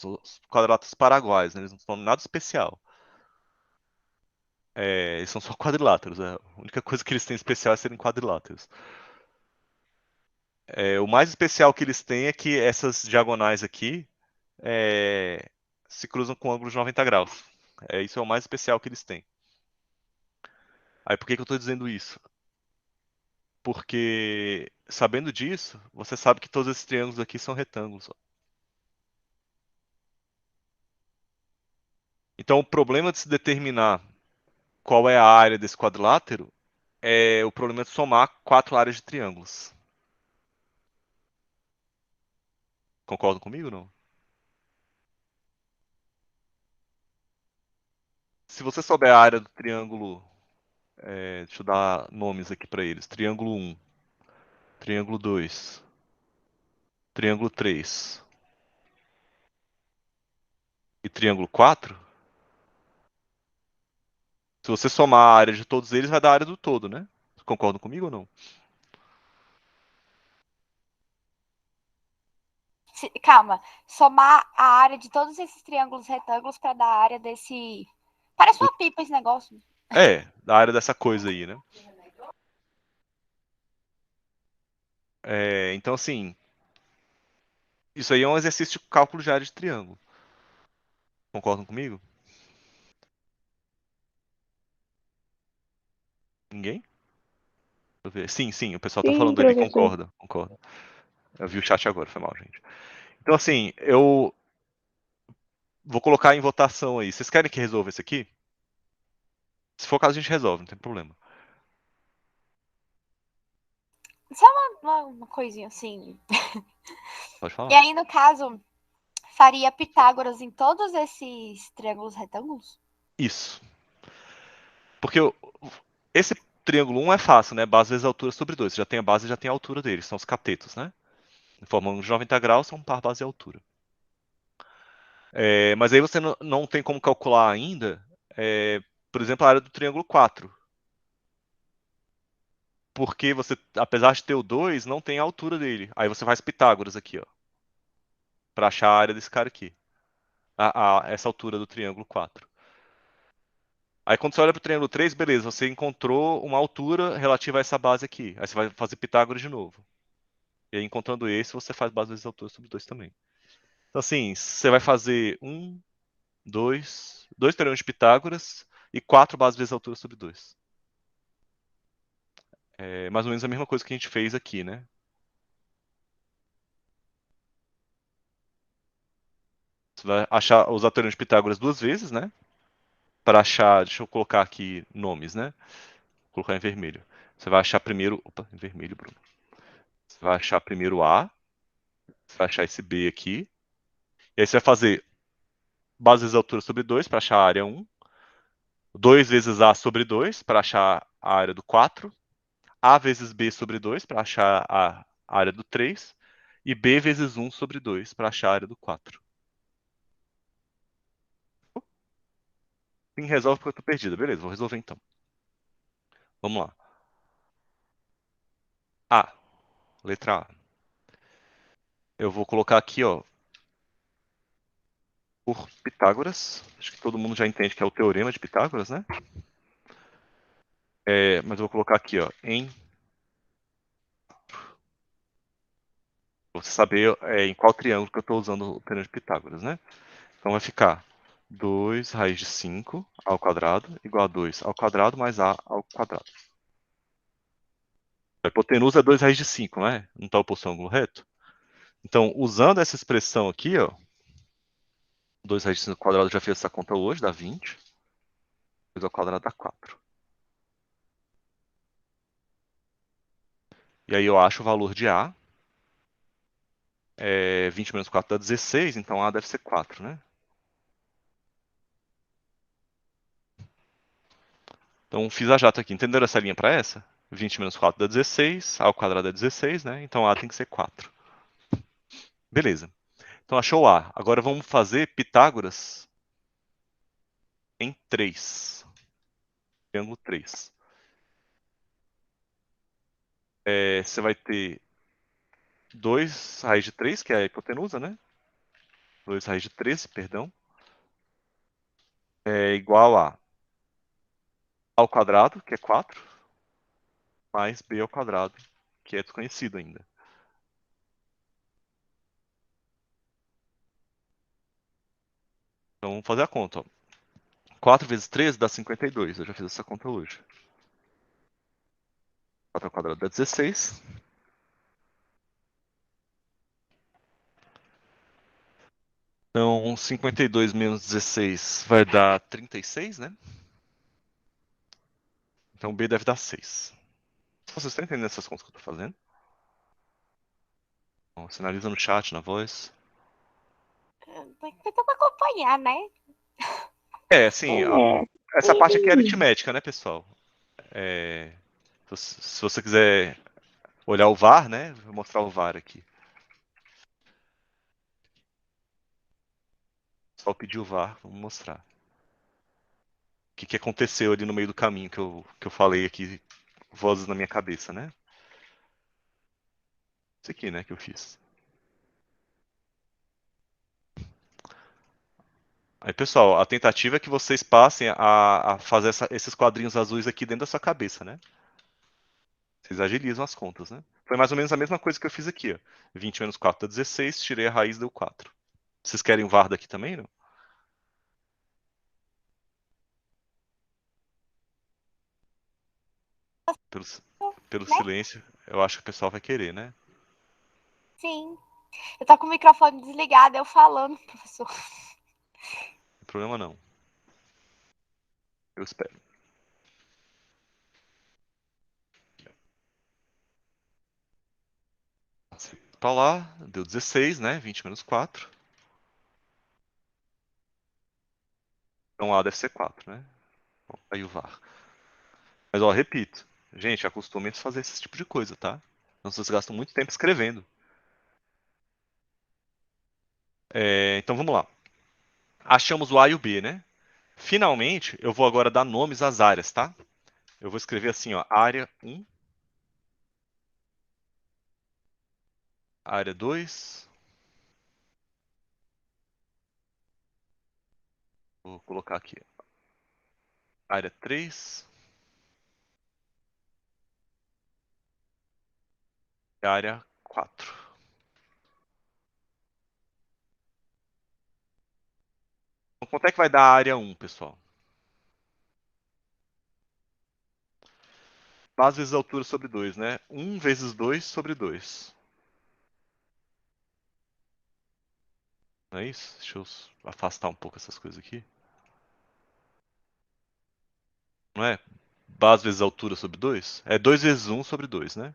os quadriláteros paraguaios, né? Eles não são nada especial. Eles são só quadriláteros. A única coisa que eles têm especial é serem quadriláteros. O mais especial que eles têm é que essas diagonais aqui se cruzam com ângulos de 90 graus. Isso é o mais especial que eles têm. Aí por que que eu estou dizendo isso? Porque, sabendo disso, você sabe que todos esses triângulos aqui são retângulos. Ó. Então, o problema de se determinar qual é a área desse quadrilátero é o problema de somar quatro áreas de triângulos. Concordam comigo ou não? Se você souber a área do triângulo, deixa eu dar nomes aqui para eles. Triângulo 1, triângulo 2, triângulo 3 e triângulo 4, se você somar a área de todos eles, vai dar a área do todo, né? Concordam comigo ou não? Calma, somar a área de todos esses triângulos retângulos para dar a área desse. Parece Do- uma pipa esse negócio. Da área dessa coisa aí, né? Então, assim, isso aí é um exercício de cálculo de área de triângulo. Concordam comigo? Ninguém? Deixa eu ver. Sim, sim, o pessoal tá Sim, falando ali, professor. concorda, concorda. Eu vi o chat agora, foi mal, gente. Então, assim, eu vou colocar em votação aí. Vocês querem que resolva esse aqui? Se for o caso, a gente resolve, não tem problema. Só uma coisinha assim. Pode E falar? aí, no caso, faria Pitágoras em todos esses triângulos retângulos? Isso. Porque esse triângulo 1 é fácil, né? Base vezes altura sobre 2. Você já tem a base e já tem a altura deles, são os catetos, né? Formam de 90 graus, são um par base e altura. Mas aí você não tem como calcular ainda, por exemplo, a área do triângulo 4. Porque você, apesar de ter o 2, não tem a altura dele. Aí você faz Pitágoras aqui, ó. Pra achar a área desse cara aqui. Essa altura do triângulo 4. Aí quando você olha pro triângulo 3, beleza, você encontrou uma altura relativa a essa base aqui. Aí você vai fazer Pitágoras de novo. E aí encontrando esse, você faz base vezes altura sobre 2 também. Então assim, você vai fazer dois teoremas de Pitágoras e 4 bases vezes altura sobre 2. É mais ou menos a mesma coisa que a gente fez aqui, né? Você vai usar o teorema de Pitágoras duas vezes, né? para achar, deixa eu colocar aqui nomes, né? Vou colocar em vermelho. Você vai achar primeiro, opa, em vermelho, Bruno. Você vai achar primeiro A, você vai achar esse B aqui, e aí você vai fazer base vezes altura sobre 2 para achar a área 1, 2 vezes A sobre 2 para achar a área do 4, A vezes B sobre 2 para achar a área do 3, e B vezes 1 sobre 2 para achar a área do 4. Sim, resolve porque eu tô perdido. Beleza, vou resolver então. Vamos lá. A. Letra A. Eu vou colocar aqui, ó, por Pitágoras. Acho que todo mundo já entende que é o teorema de Pitágoras, né? Mas eu vou colocar aqui, ó, em... Pra você saber em qual triângulo que eu estou usando o teorema de Pitágoras, né? Então vai ficar 2 raiz de 5 ao quadrado igual a 2 ao quadrado mais A ao quadrado. A hipotenusa é 2 raiz de 5, não é? Não está oposto ao ângulo reto? Então, usando essa expressão aqui, ó, 2 raiz de 5 ao quadrado, eu já fiz essa conta hoje, dá 20. 2 ao quadrado dá 4. E aí eu acho o valor de A. 20 menos 4 dá 16, então A deve ser 4, né? Então fiz a jata aqui. Entenderam essa linha para essa? 20 menos 4 dá 16, A ao quadrado é 16, né? Então A tem que ser 4. Beleza. Então achou A. Agora vamos fazer Pitágoras em 3. Triângulo 3. Você vai ter 2 raiz de 3, que é a hipotenusa, né? 2 raiz de 13, perdão. É igual a ao quadrado, que é 4, mais B ao quadrado, que é desconhecido ainda. Então vamos fazer a conta. Ó. 4 vezes 13 dá 52. Eu já fiz essa conta hoje. 4 ao quadrado dá 16. Então 52 menos 16 vai dar 36, né? Então B deve dar 6. Vocês estão entendendo essas contas que eu estou fazendo? Bom, sinaliza no chat, na voz. Tô tentando acompanhar, né? Sim. É. Essa parte aqui é aritmética, né, pessoal? Se você quiser olhar o VAR, né? Vou mostrar o VAR aqui. Só pedir o VAR, vamos mostrar. O que aconteceu ali no meio do caminho que eu falei aqui, vozes na minha cabeça, né? Isso aqui, né, que eu fiz. Aí, pessoal, a tentativa é que vocês passem a fazer esses quadrinhos azuis aqui dentro da sua cabeça, né? Vocês agilizam as contas, né? Foi mais ou menos a mesma coisa que eu fiz aqui, ó. 20 menos 4 dá 16, tirei a raiz, deu 4. Vocês querem o VAR daqui também, não? Pelo, pelo Né? silêncio, eu acho que o pessoal vai querer, né? Sim. Eu tô com o microfone desligado, eu falando, professor. Não tem problema não. Eu espero. Pra lá, deu 16, né? 20 menos 4. Então A deve ser 4, né? Bom, aí o VAR. Mas, ó, repito. Gente, acostumem-se a fazer esse tipo de coisa, tá? Então vocês gastam muito tempo escrevendo. Então vamos lá. Achamos o A e o B, né? Finalmente, eu vou agora dar nomes às áreas, tá? Eu vou escrever assim, ó, área 1, área 2, vou colocar aqui, área 3 e área 4. Então, quanto é que vai dar a área 1, pessoal? Base vezes altura sobre 2, né? 1 vezes 2 sobre 2. Não é isso? Deixa eu afastar um pouco essas coisas aqui. Não é? Base vezes altura sobre 2? É 2 vezes 1 sobre 2, né?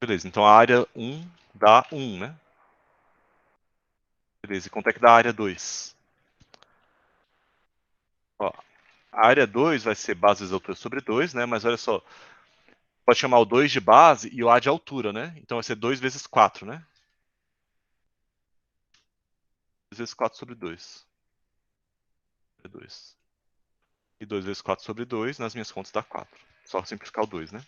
Beleza, então a área 1 dá 1, né? Beleza, e quanto é que dá a área 2? Ó, a área 2 vai ser base vezes altura sobre 2, né? Mas olha só, pode chamar o 2 de base e o A de altura, né? Então vai ser 2 vezes 4, né? 2 vezes 4 sobre 2. É 2. E 2 vezes 4 sobre 2, nas minhas contas dá 4. Só simplificar o 2, né?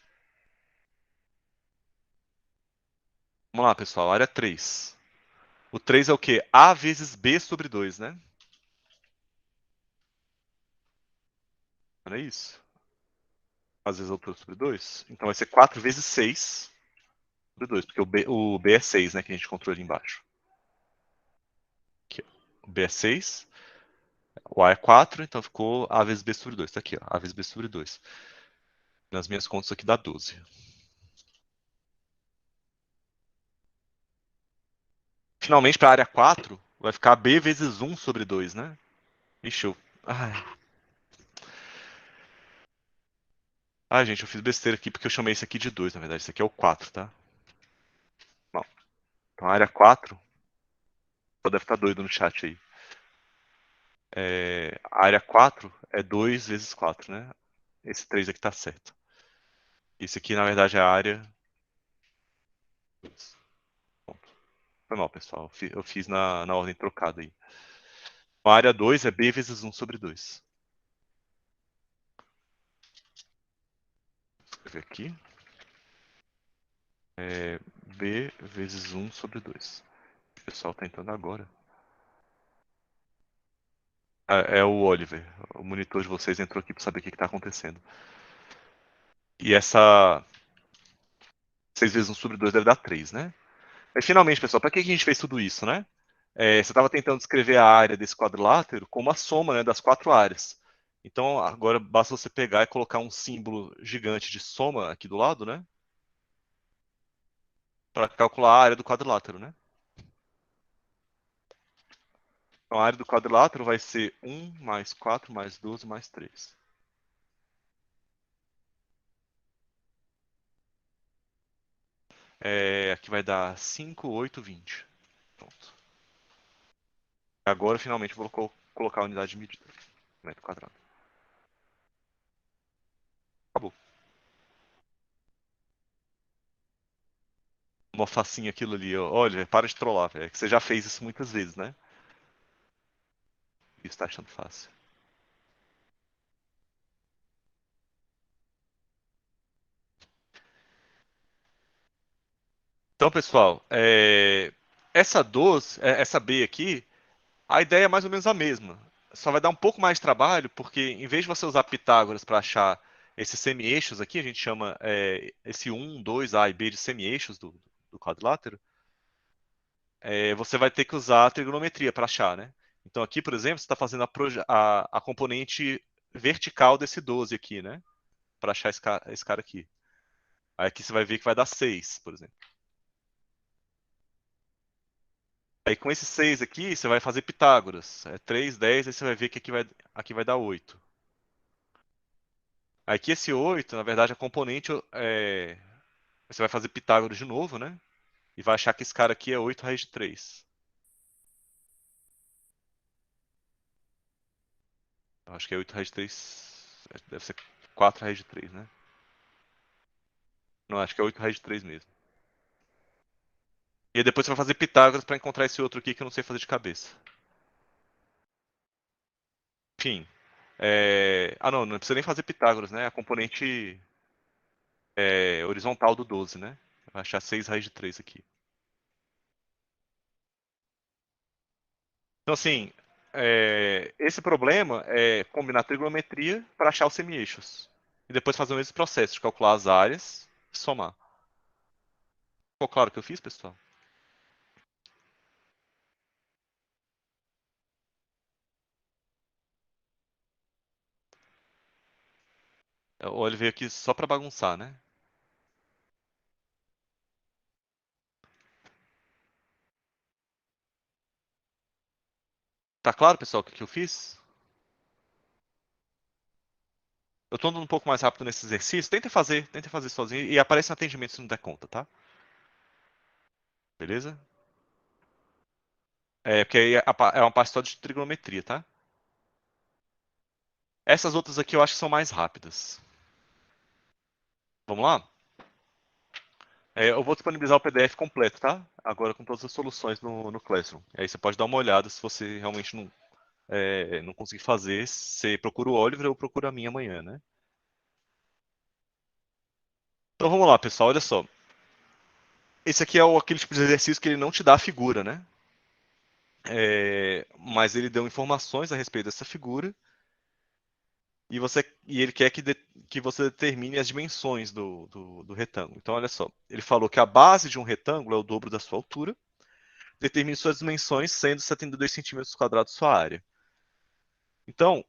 Vamos lá, pessoal. Área 3. O 3 é o quê? A vezes B sobre 2, né? Não é isso? Às vezes altura sobre 2. Então vai ser 4 vezes 6 sobre 2, porque o B é 6, né? Que a gente encontrou ali embaixo. Aqui, ó. O B é 6, o A é 4, então ficou A vezes B sobre 2. Tá aqui, ó. A vezes B sobre 2. Nas minhas contas isso aqui dá 12. Finalmente, para a área 4, vai ficar B vezes 1 sobre 2, né? Ixi, eu... Ai, gente, eu fiz besteira aqui porque eu chamei esse aqui de 2, na verdade. Esse aqui é o 4, tá? Bom, então a área 4, só deve estar doido no chat aí. A área 4 é 2 vezes 4, né? Esse 3 aqui tá certo. Isso aqui, na verdade, é a área... Pronto. Foi mal, pessoal. Eu fiz na ordem trocada aí. A área 2 é B vezes 1 sobre 2. Vou escrever aqui. B vezes 1 sobre 2. O pessoal tá entrando agora. É o Oliver. O monitor de vocês entrou aqui para saber o que está acontecendo. E essa 6 vezes 1 sobre 2 deve dar 3, né? Mas finalmente, pessoal, para que a gente fez tudo isso, né? Você estava tentando descrever a área desse quadrilátero como a soma, né, das 4 áreas. Então, agora basta você pegar e colocar um símbolo gigante de soma aqui do lado, né? Para calcular a área do quadrilátero, né? Então, a área do quadrilátero vai ser 1 mais 4 mais 12 mais 3. Aqui vai dar 5, 8, 20. Pronto. Agora, finalmente, eu vou colocar a unidade de medida. Metro quadrado. Acabou. Uma facinha aquilo ali. Olha, para de trollar, velho. É que você já fez isso muitas vezes, né? Isso tá achando fácil. Então, pessoal, essa 12, essa B aqui, a ideia é mais ou menos a mesma. Só vai dar um pouco mais de trabalho, porque em vez de você usar Pitágoras para achar esses semi-eixos aqui, a gente chama esse 1, 2, A e B de semi-eixos do quadrilátero, você vai ter que usar a trigonometria para achar, né? Então aqui, por exemplo, você está fazendo a componente vertical desse 12 aqui, né? Para achar esse cara aqui. Aí aqui você vai ver que vai dar 6, por exemplo. Aí com esse 6 aqui, você vai fazer Pitágoras. 3, 10, aí você vai ver que aqui vai dar 8. Aí aqui esse 8, na verdade, a componente você vai fazer Pitágoras de novo, né? E vai achar que esse cara aqui é 8 raiz de 3. Eu acho que é 8 raiz de 3. Deve ser 4 raiz de 3, né? Não, acho que é 8 raiz de 3 mesmo. E aí depois você vai fazer Pitágoras para encontrar esse outro aqui que eu não sei fazer de cabeça. Enfim. Não precisa nem fazer Pitágoras, né? A componente horizontal do 12, né? Vai achar 6 raiz de 3 aqui. Então, assim, esse problema é combinar trigonometria para achar os semi-eixos. E depois fazer o mesmo processo de calcular as áreas e somar. Ficou claro o que eu fiz, pessoal? Ou ele veio aqui só para bagunçar, né? Tá claro, pessoal, o que eu fiz? Eu tô andando um pouco mais rápido nesse exercício. Tenta fazer sozinho e aparece no atendimento se não der conta, tá? Beleza? Porque aí é uma parte só de trigonometria, tá? Essas outras aqui eu acho que são mais rápidas. Vamos lá? Eu vou disponibilizar o PDF completo, tá? Agora com todas as soluções no Classroom. Aí você pode dar uma olhada se você realmente não conseguir fazer. Você procura o Oliver ou procura a mim amanhã, né? Então vamos lá, pessoal. Olha só. Esse aqui é aquele tipo de exercício que ele não te dá a figura, né? Mas ele deu informações a respeito dessa figura e ele quer que você determine as dimensões do retângulo. Então, olha só. Ele falou que a base de um retângulo é o dobro da sua altura. Determine suas dimensões, sendo 72 centímetros quadrados sua área. Então,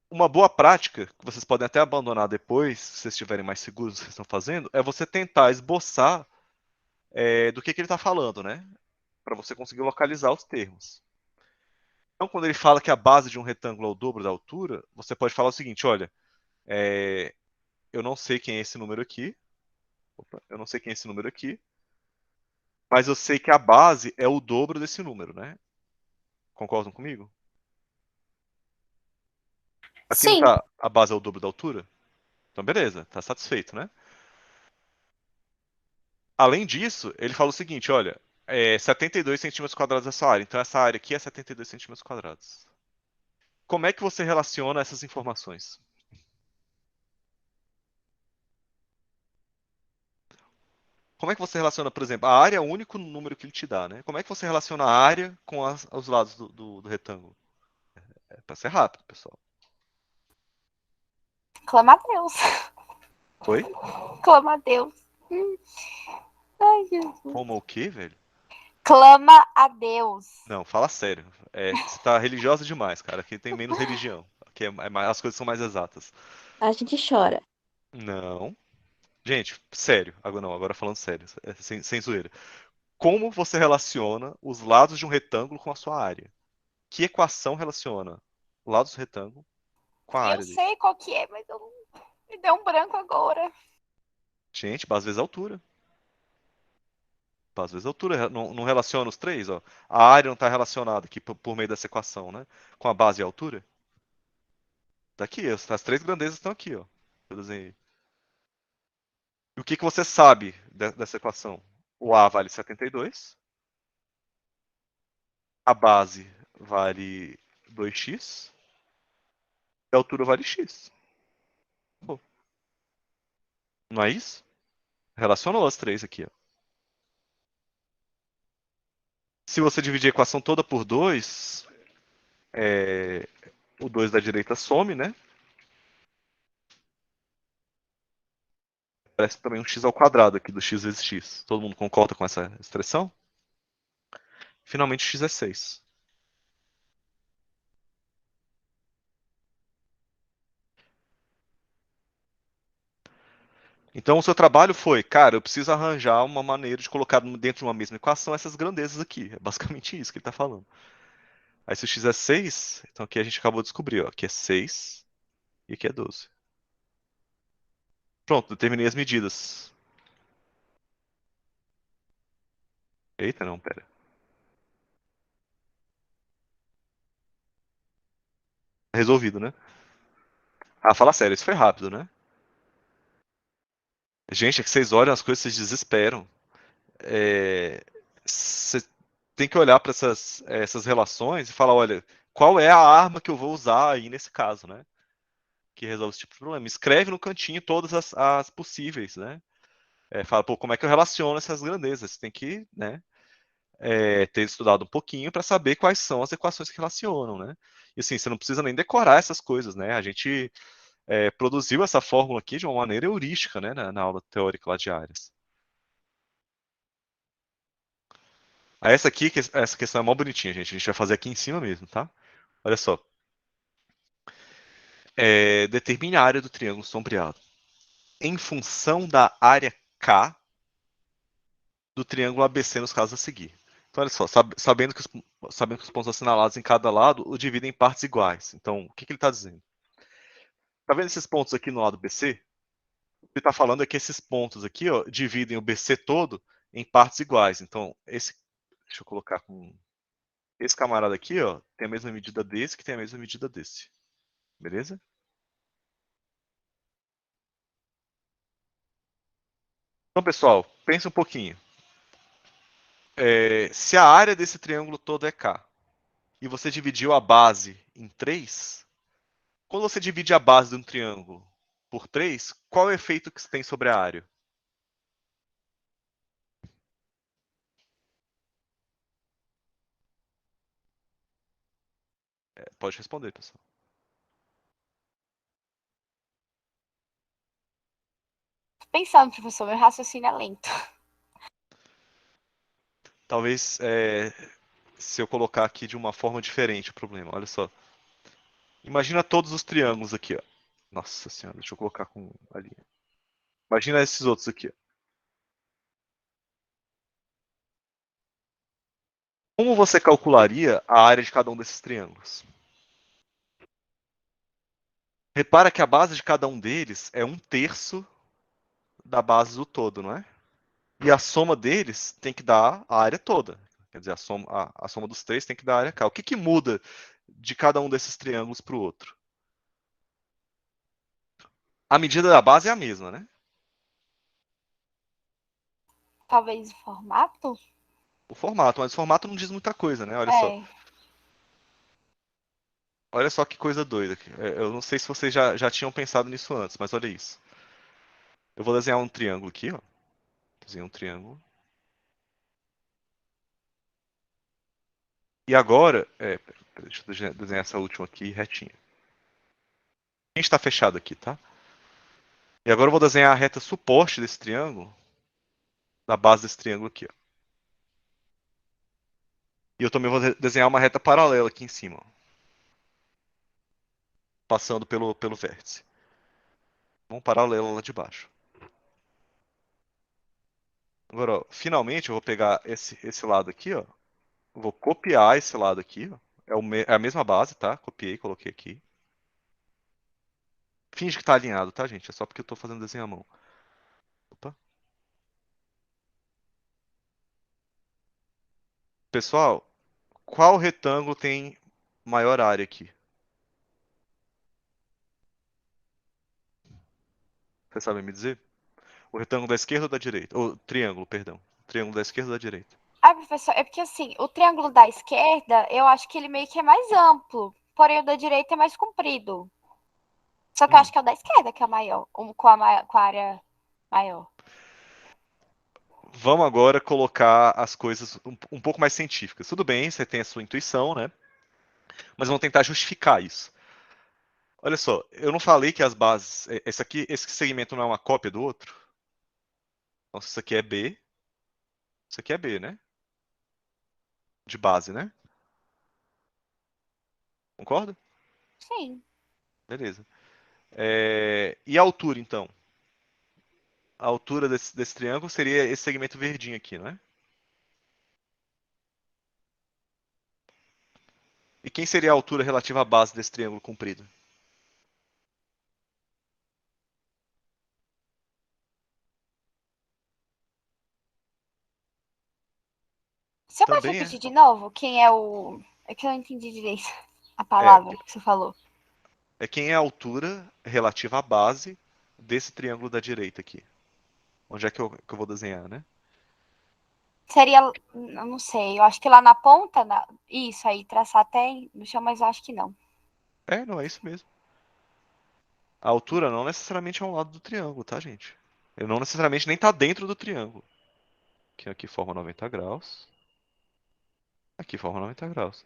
uma boa prática, que vocês podem até abandonar depois, se vocês estiverem mais seguros do que vocês estão fazendo, é você tentar esboçar do que ele está falando, né? Para você conseguir localizar os termos. Então, quando ele fala que a base de um retângulo é o dobro da altura, você pode falar o seguinte: olha, eu não sei quem é esse número aqui. Opa, eu não sei quem é esse número aqui, mas eu sei que a base é o dobro desse número, né? Concordam comigo? Aqui não Sim. está a base é o dobro da altura? Então, beleza, está satisfeito, né? Além disso, ele fala o seguinte: olha, 72 centímetros quadrados essa área. Então, essa área aqui é 72 centímetros quadrados. Como é que você relaciona essas informações? Como é que você relaciona, por exemplo, a área é o único número que ele te dá, né? Como é que você relaciona a área com os lados do retângulo? É para ser rápido, pessoal. Clama a Deus. Oi? Clama a Deus. Ai, Jesus. Como o quê, velho? Clama a Deus. Não, fala sério. Você tá religiosa demais, cara. Aqui tem menos religião. Aqui as coisas são mais exatas. A gente chora. Não. Gente, sério. Agora falando sério. Sem zoeira. Como você relaciona os lados de um retângulo com a sua área? Que equação relaciona os lados do retângulo com a Eu área dele? sei qual que é, mas eu não... me deu um branco agora. Gente, base vezes altura. Base vezes altura. Não relaciona os três, ó. A área não está relacionada aqui por meio dessa equação, né? Com a base e a altura. Tá aqui, as três grandezas estão aqui, ó. Eu desenhei. E o que você sabe dessa equação? O A vale 72. A base vale 2x. E a altura vale x. Pô, não é isso? Relacionou as três aqui, ó. Se você dividir a equação toda por 2, o 2 da direita some, né? Parece também um x ao quadrado aqui, do x vezes x. Todo mundo concorda com essa expressão? Finalmente, x é 6. Então, o seu trabalho foi, cara, eu preciso arranjar uma maneira de colocar dentro de uma mesma equação essas grandezas aqui. É basicamente isso que ele está falando. Aí, se o x é 6, então aqui a gente acabou de descobrir, ó. Aqui é 6 e aqui é 12. Pronto, determinei as medidas. Eita, não, pera. Resolvido, né? Ah, fala sério, isso foi rápido, né? Gente, é que vocês olham as coisas, vocês desesperam. Você tem que olhar para essas relações e falar, olha, qual é a arma que eu vou usar aí nesse caso, né? Que resolve esse tipo de problema. Escreve no cantinho todas as possíveis, né? Fala, pô, como é que eu relaciono essas grandezas? Você tem que, né, ter estudado um pouquinho para saber quais são as equações que relacionam, né? E assim, você não precisa nem decorar essas coisas, né? A gente produziu essa fórmula aqui de uma maneira heurística, né, na aula teórica lá de áreas. Essa questão é mó bonitinha, gente. A gente vai fazer aqui em cima mesmo, tá? Olha só. Determine a área do triângulo sombreado em função da área K do triângulo ABC nos casos a seguir. Então, olha só, sabendo que os pontos assinalados em cada lado o dividem em partes iguais. Então, o que ele está dizendo? Tá vendo esses pontos aqui no lado BC? O que está falando é que esses pontos aqui, ó, dividem o BC todo em partes iguais. Então, deixa eu colocar com esse camarada aqui, ó, tem a mesma medida desse, que tem a mesma medida desse. Beleza? Então, pessoal, pensa um pouquinho. Se a área desse triângulo todo é K, e você dividiu a base em 3, quando você divide a base de um triângulo por 3, qual é o efeito que isso tem sobre a área? Pode responder, pessoal. Pensando, professor, meu raciocínio é lento. Talvez, se eu colocar aqui de uma forma diferente o problema, olha só. Imagina todos os triângulos aqui, ó. Nossa senhora, deixa eu colocar com a linha. Imagina esses outros aqui, ó. Como você calcularia a área de cada um desses triângulos? Repara que a base de cada um deles é 1/3 da base do todo, não é? E a soma deles tem que dar a área toda. Quer dizer, a soma dos três tem que dar a área K. O que muda de cada um desses triângulos para o outro? A medida da base é a mesma, né? Talvez o formato? O formato, mas o formato não diz muita coisa, né? Olha só. É. Olha só que coisa doida aqui. Eu não sei se vocês já tinham pensado nisso antes, mas olha isso. Eu vou desenhar um triângulo aqui, ó. Desenhar um triângulo. E agora, deixa eu desenhar essa última aqui retinha. A gente está fechado aqui, tá? E agora eu vou desenhar a reta suporte desse triângulo, da base desse triângulo aqui, ó. E eu também vou desenhar uma reta paralela aqui em cima, ó, passando pelo vértice. Um paralelo lá de baixo. Agora, ó, finalmente eu vou pegar esse lado aqui, ó. Vou copiar esse lado aqui, ó. É a mesma base, tá? Copiei, coloquei aqui. Finge que tá alinhado, tá, gente? É só porque eu tô fazendo desenho à mão. Opa. Pessoal, qual retângulo tem maior área aqui? Vocês sabem me dizer? O retângulo da esquerda ou da direita? O triângulo, perdão. O triângulo da esquerda ou da direita? Ah, professor, é porque assim, o triângulo da esquerda, eu acho que ele meio que é mais amplo, porém o da direita é mais comprido. Só que eu acho que é o da esquerda que é o maior, com a área maior. Vamos agora colocar as coisas um pouco mais científicas. Tudo bem, você tem a sua intuição, né? Mas vamos tentar justificar isso. Olha só, eu não falei que as bases. Esse segmento não é uma cópia do outro? Então, se isso aqui é B, isso aqui é B, né? De base, né? Concorda? Sim. Beleza. E a altura, então? A altura desse triângulo seria esse segmento verdinho aqui, não é? E quem seria a altura relativa à base desse triângulo comprido? Você pode Também é. repetir de novo quem é o. É que eu não entendi direito a É, palavra que você falou. é quem é a altura relativa à base desse triângulo da direita aqui. Onde é que eu vou desenhar, né? Seria. Eu não sei, eu acho que lá na ponta. Isso aí, traçar até no chão, mas eu acho que não. Não, é isso mesmo. A altura não necessariamente é ao lado do triângulo, tá, gente? Ele não necessariamente nem está dentro do triângulo. Aqui forma 90 graus. Aqui forma 90 graus.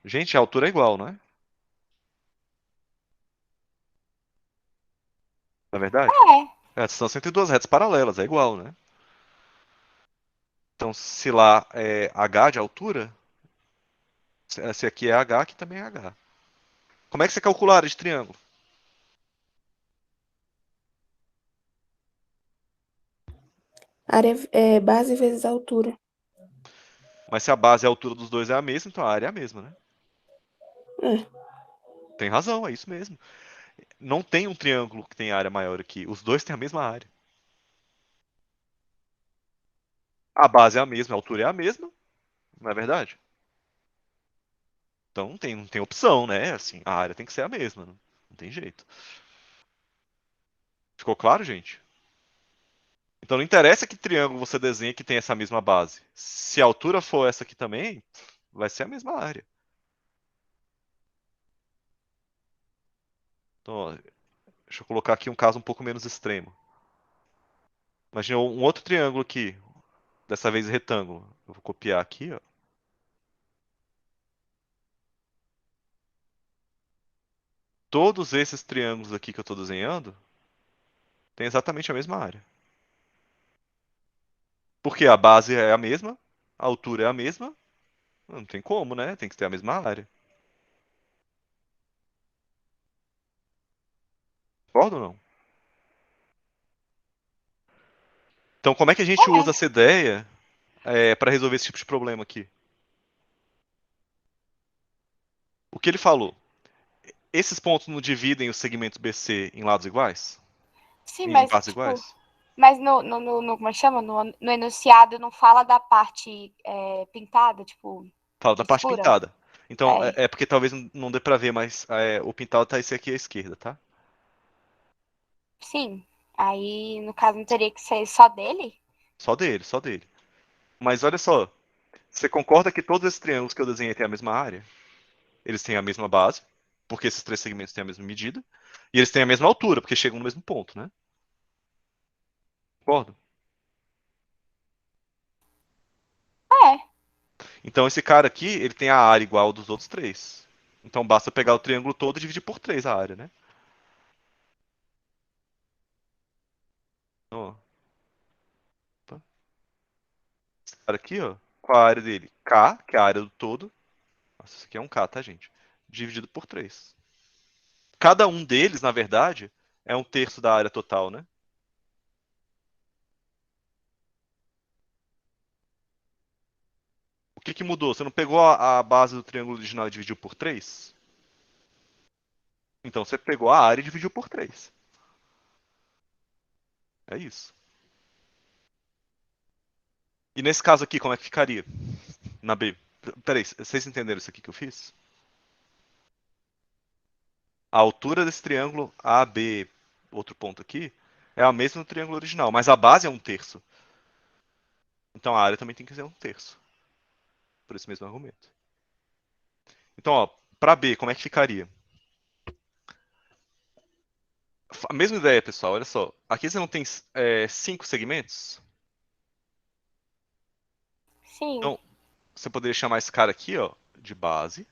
Gente, a altura é igual, não é? Na verdade? É. A distância entre duas retas paralelas é igual, né? Então, se lá é h de altura, se aqui é h, aqui também é h. Como é que você calcula a área de triângulo? Área é base vezes altura. Mas se a base e a altura dos dois é a mesma, então a área é a mesma, né? É. Tem razão, é isso mesmo. Não tem um triângulo que tem área maior aqui. Os dois têm a mesma área. A base é a mesma, a altura é a mesma, não é verdade? Então não tem opção, né? Assim, a área tem que ser a mesma. Não tem jeito. Ficou claro, gente? Então não interessa que triângulo você desenha que tem essa mesma base. Se a altura for essa aqui também, vai ser a mesma área. Então, ó, deixa eu colocar aqui um caso um pouco menos extremo. Imagina um outro triângulo aqui, dessa vez retângulo. Eu vou copiar aqui, ó. Todos esses triângulos aqui que eu estou desenhando têm exatamente a mesma área. Porque a base é a mesma, a altura é a mesma. Não tem como, né? Tem que ter a mesma área. Concorda ou não? Então, como é que a gente usa essa ideia para resolver esse tipo de problema aqui? O que ele falou? Esses pontos não dividem os segmentos BC em lados iguais? Sim, Em mas, partes tipo, iguais? mas como é que chama? No enunciado não fala da parte pintada, tipo, Fala da parte escura? pintada. Então, É, é porque talvez não dê pra ver, mas o pintado tá esse aqui à esquerda, tá? sim. Aí, no caso, não teria que ser só dele? Só dele, só dele. Mas olha só, você concorda que todos esses triângulos que eu desenhei têm a mesma área? Eles têm a mesma base, porque esses três segmentos têm a mesma medida. E eles têm a mesma altura, porque chegam no mesmo ponto, né? Concordo? É. Então esse cara aqui, ele tem a área igual dos outros três. Então basta pegar o triângulo todo e dividir por 3 a área, né? Ó, opa. Esse cara aqui, ó, qual a área dele? K, que é a área do todo. Nossa, isso aqui é um K, tá, gente? Dividido por 3. Cada um deles, na verdade, é um terço da área total, né? O que que mudou? Você não pegou a base do triângulo original e dividiu por 3? Então você pegou a área e dividiu por 3. É isso. E nesse caso aqui, como é que ficaria? Na B. Peraí, vocês entenderam isso aqui que eu fiz? A altura desse triângulo AB, outro ponto aqui, é a mesma do triângulo original, mas a base é um terço. Então a área também tem que ser um terço. Por esse mesmo argumento. Então, ó, para B, como é que ficaria? A mesma ideia, pessoal, olha só. Aqui você não tem 5 segmentos? Sim. Então, você poderia chamar esse cara aqui, ó, de base.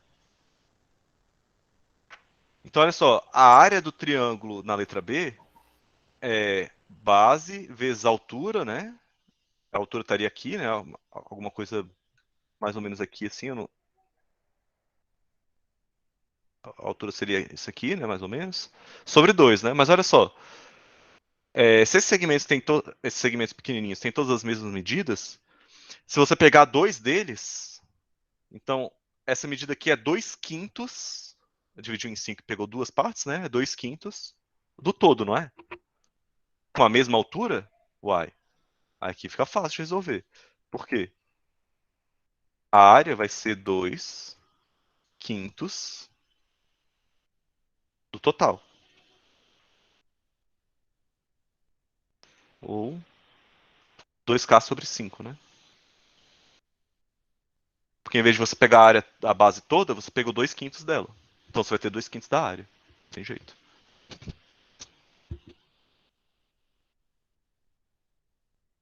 Então, olha só, a área do triângulo na letra B é base vezes altura, né? A altura estaria aqui, né? Alguma coisa mais ou menos aqui, assim. A altura seria isso aqui, né? Mais ou menos. Sobre 2, né? Mas olha só. Se esses segmentos pequenininhos têm todas as mesmas medidas, se você pegar dois deles, então essa medida aqui é 2 quintos. Dividiu em 5 e pegou duas partes, né? É 2 quintos do todo, não é? Com a mesma altura? Uai. Aqui fica fácil de resolver. Por quê? A área vai ser 2 quintos do total. Ou 2K sobre 5, né? Porque em vez de você pegar a área, a base toda, você pegou 2 quintos dela. Então você vai ter 2 quintos da área. Tem jeito.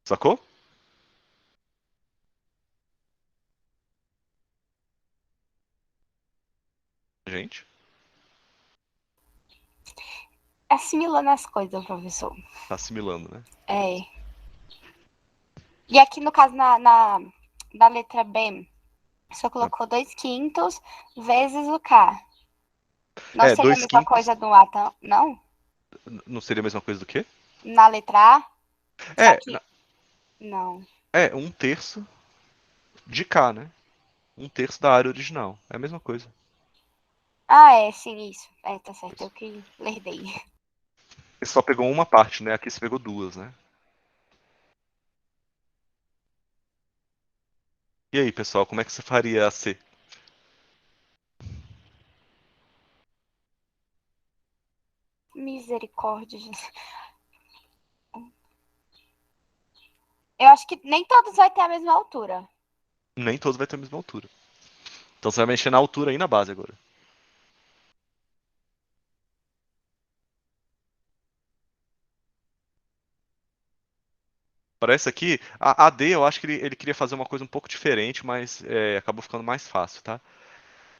Sacou? Gente, Assimilando as coisas, professor. tá assimilando, né? É. E aqui, no caso, na letra B, você colocou 2 quintos vezes o K. Não seria a 2 mesma quintos coisa do A, não? não seria a mesma coisa do que? Na letra A? Só É, que. Não. é um terço de K, né? Um terço da área original. É a mesma coisa. Ah, é, sim, isso. É, tá certo, eu que lerdei. Você só pegou uma parte, né? Aqui você pegou duas, né? E aí, pessoal, como é que você faria a C? Misericórdia, gente. Eu acho que nem todos vai ter a mesma altura. Nem todos vai ter a mesma altura. Então você vai mexer na altura e na base agora. Para essa aqui, a D eu acho que ele queria fazer uma coisa um pouco diferente, mas acabou ficando mais fácil, tá?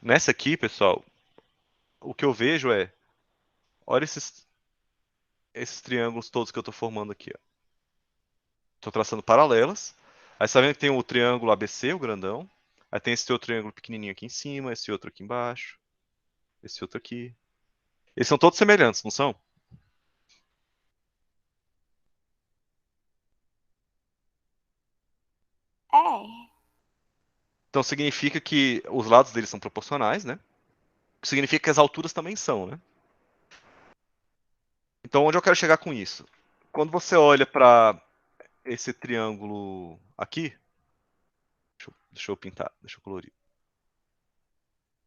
Nessa aqui, pessoal, o que eu vejo é, olha esses triângulos todos que eu estou formando aqui, ó. Estou traçando paralelas. Aí você tá vendo que tem o triângulo ABC, o grandão. Aí tem esse outro triângulo pequenininho aqui em cima, esse outro aqui embaixo, esse outro aqui. Eles são todos semelhantes, não são? É. Então significa que os lados deles são proporcionais, né? Significa que as alturas também são, né? Então onde eu quero chegar com isso? Quando você olha para esse triângulo aqui, deixa eu pintar, deixa eu colorir.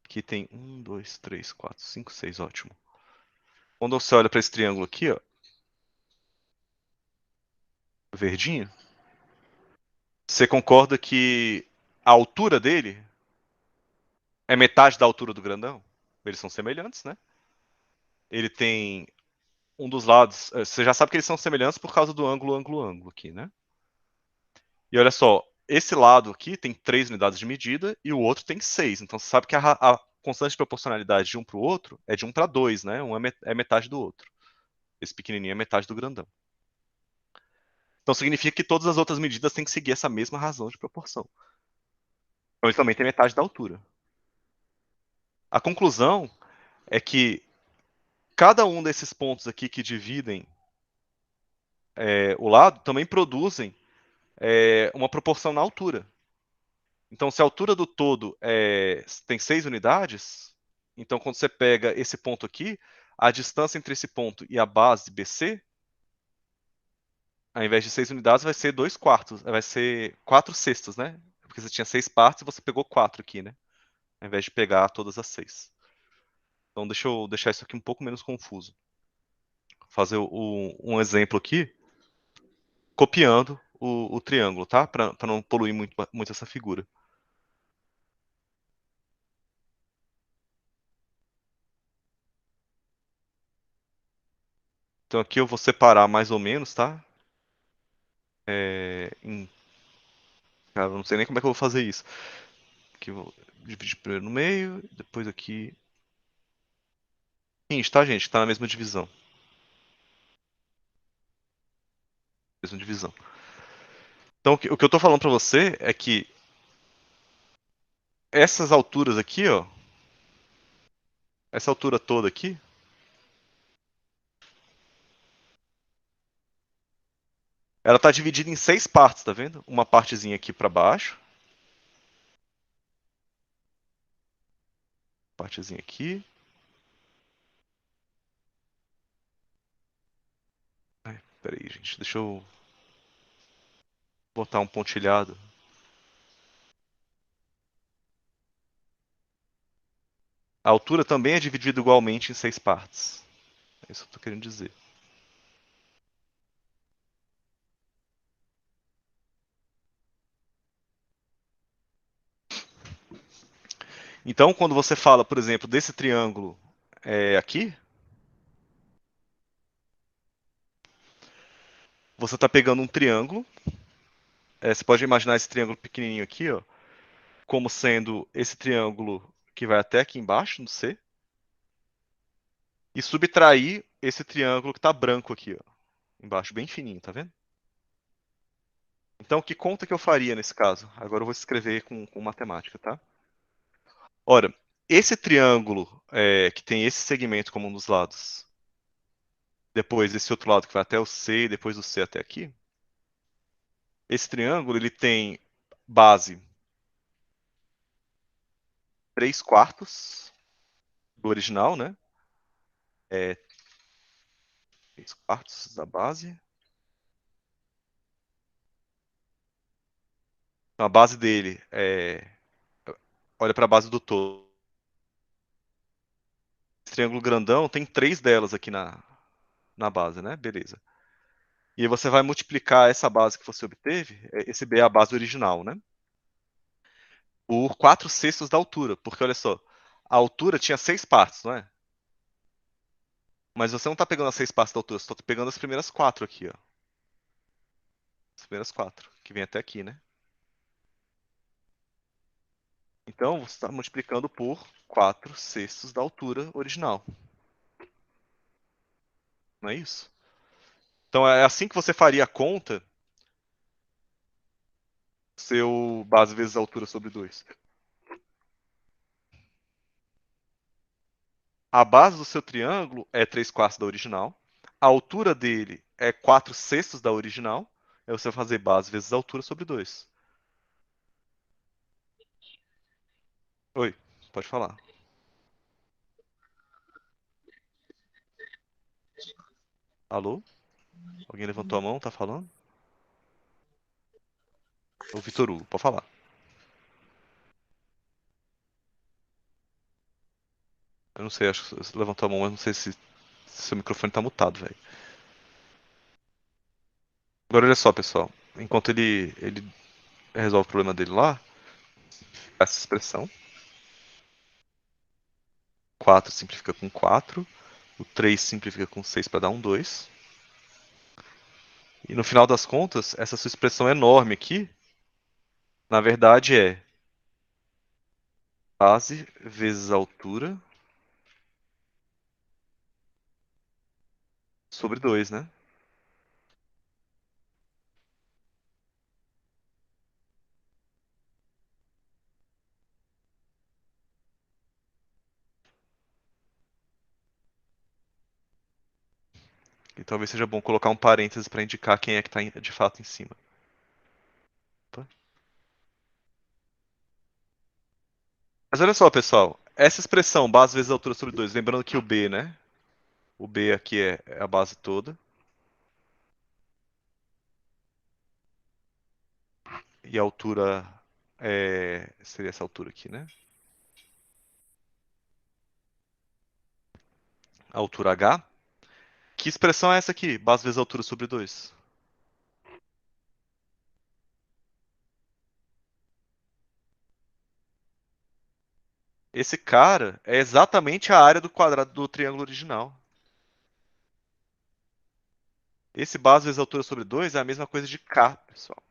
Aqui tem 1, 2, 3, 4, 5, 6, ótimo. Quando você olha para esse triângulo aqui, ó, verdinho, você concorda que a altura dele é metade da altura do grandão? Eles são semelhantes, né? Ele tem um dos lados. Você já sabe que eles são semelhantes por causa do ângulo, ângulo, ângulo aqui, né? E olha só, esse lado aqui tem 3 unidades de medida e o outro tem 6. Então você sabe que a constante de proporcionalidade de um para o outro é de 1 para 2, né? Um é metade do outro. Esse pequenininho é metade do grandão. Então significa que todas as outras medidas têm que seguir essa mesma razão de proporção. Então ele também tem metade da altura. A conclusão é que cada um desses pontos aqui que dividem o lado também produzem uma proporção na altura. Então, se a altura do todo tem 6 unidades, então quando você pega esse ponto aqui, a distância entre esse ponto e a base BC, ao invés de 6 unidades, vai ser 2 quartos, vai ser 4 sextas, né? Porque você tinha 6 partes e você pegou 4 aqui, né? Ao invés de pegar todas as 6. Então, deixa eu deixar isso aqui um pouco menos confuso. Vou fazer um exemplo aqui, copiando o triângulo, tá? Para não poluir muito essa figura. Então aqui eu vou separar mais ou menos, tá? Cara, eu não sei nem como é que eu vou fazer isso. Aqui eu vou dividir primeiro no meio, depois aqui. Seguinte, tá, gente? Tá na mesma divisão. Mesma divisão. Então o que eu tô falando pra você é que essas alturas aqui, ó. Essa altura toda aqui, ela tá dividida em 6 partes, tá vendo? Uma partezinha aqui pra baixo. Partezinha aqui. Ai, peraí, gente. Deixa eu botar um pontilhado. A altura também é dividida igualmente em 6 partes. É isso que eu tô querendo dizer. Então, quando você fala, por exemplo, desse triângulo aqui, você está pegando um triângulo. Você pode imaginar esse triângulo pequenininho aqui, ó, como sendo esse triângulo que vai até aqui embaixo, no C, e subtrair esse triângulo que está branco aqui, ó, embaixo, bem fininho, tá vendo? Então, que conta que eu faria nesse caso? Agora eu vou escrever com matemática, tá? Ora, esse triângulo que tem esse segmento como um dos lados, depois esse outro lado que vai até o C, e depois do C até aqui, esse triângulo ele tem base 3 quartos, do original, né? É 3/4 da base. Então, a base dele olha para a base do todo. Esse triângulo grandão tem 3 delas aqui na base, né? Beleza. E aí você vai multiplicar essa base que você obteve, esse B é a base original, né? Por 4/6 da altura, porque olha só, a altura tinha 6 partes, não é? Mas você não está pegando as 6 partes da altura, você está pegando as primeiras 4 aqui, ó. As primeiras 4, que vem até aqui, né? Então, você está multiplicando por 4/6 da altura original. Não é isso? Então, é assim que você faria a conta, seu base vezes a altura sobre 2. A base do seu triângulo é 3/4 da original. A altura dele é 4/6 da original. Aí você vai fazer base vezes a altura sobre 2. Oi, pode falar. Alô? Alguém levantou a mão, tá falando? O Vitor Hugo, pode falar. Eu não sei, acho que você levantou a mão, mas não sei se seu microfone tá mutado, velho. Agora olha só, pessoal. Enquanto ele resolve o problema dele lá, essa expressão. 4 simplifica com 4. O 3 simplifica com 6 para dar um 2. E no final das contas, essa sua expressão enorme aqui, na verdade é base vezes a altura sobre 2, né? E talvez seja bom colocar um parênteses para indicar quem é que está de fato em cima. Opa. Mas olha só, pessoal. Essa expressão, base vezes a altura sobre 2, lembrando que o B, né? O B aqui é a base toda. E a altura seria essa altura aqui, né? A altura H. Que expressão é essa aqui? Base vezes a altura sobre 2. Esse cara é exatamente a área do quadrado do triângulo original. Esse base vezes a altura sobre 2 é a mesma coisa de K, pessoal.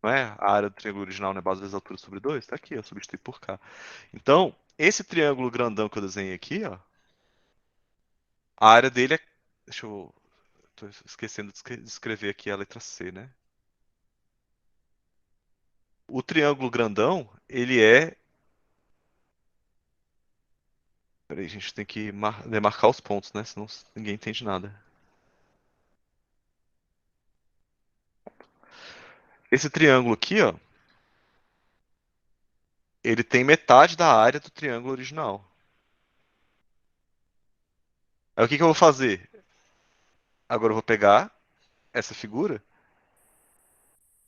Não é? A área do triângulo original, né? Base vezes a altura sobre 2? Tá aqui, ó, substitui por K. Então, esse triângulo grandão que eu desenhei aqui, ó, a área dele é... Deixa eu... Tô esquecendo de escrever aqui a letra C, né? O triângulo grandão, ele é... Peraí, a gente tem que demarcar os pontos, né? Senão ninguém entende nada. Esse triângulo aqui, ó, ele tem metade da área do triângulo original. Aí o que que eu vou fazer? Agora eu vou pegar essa figura,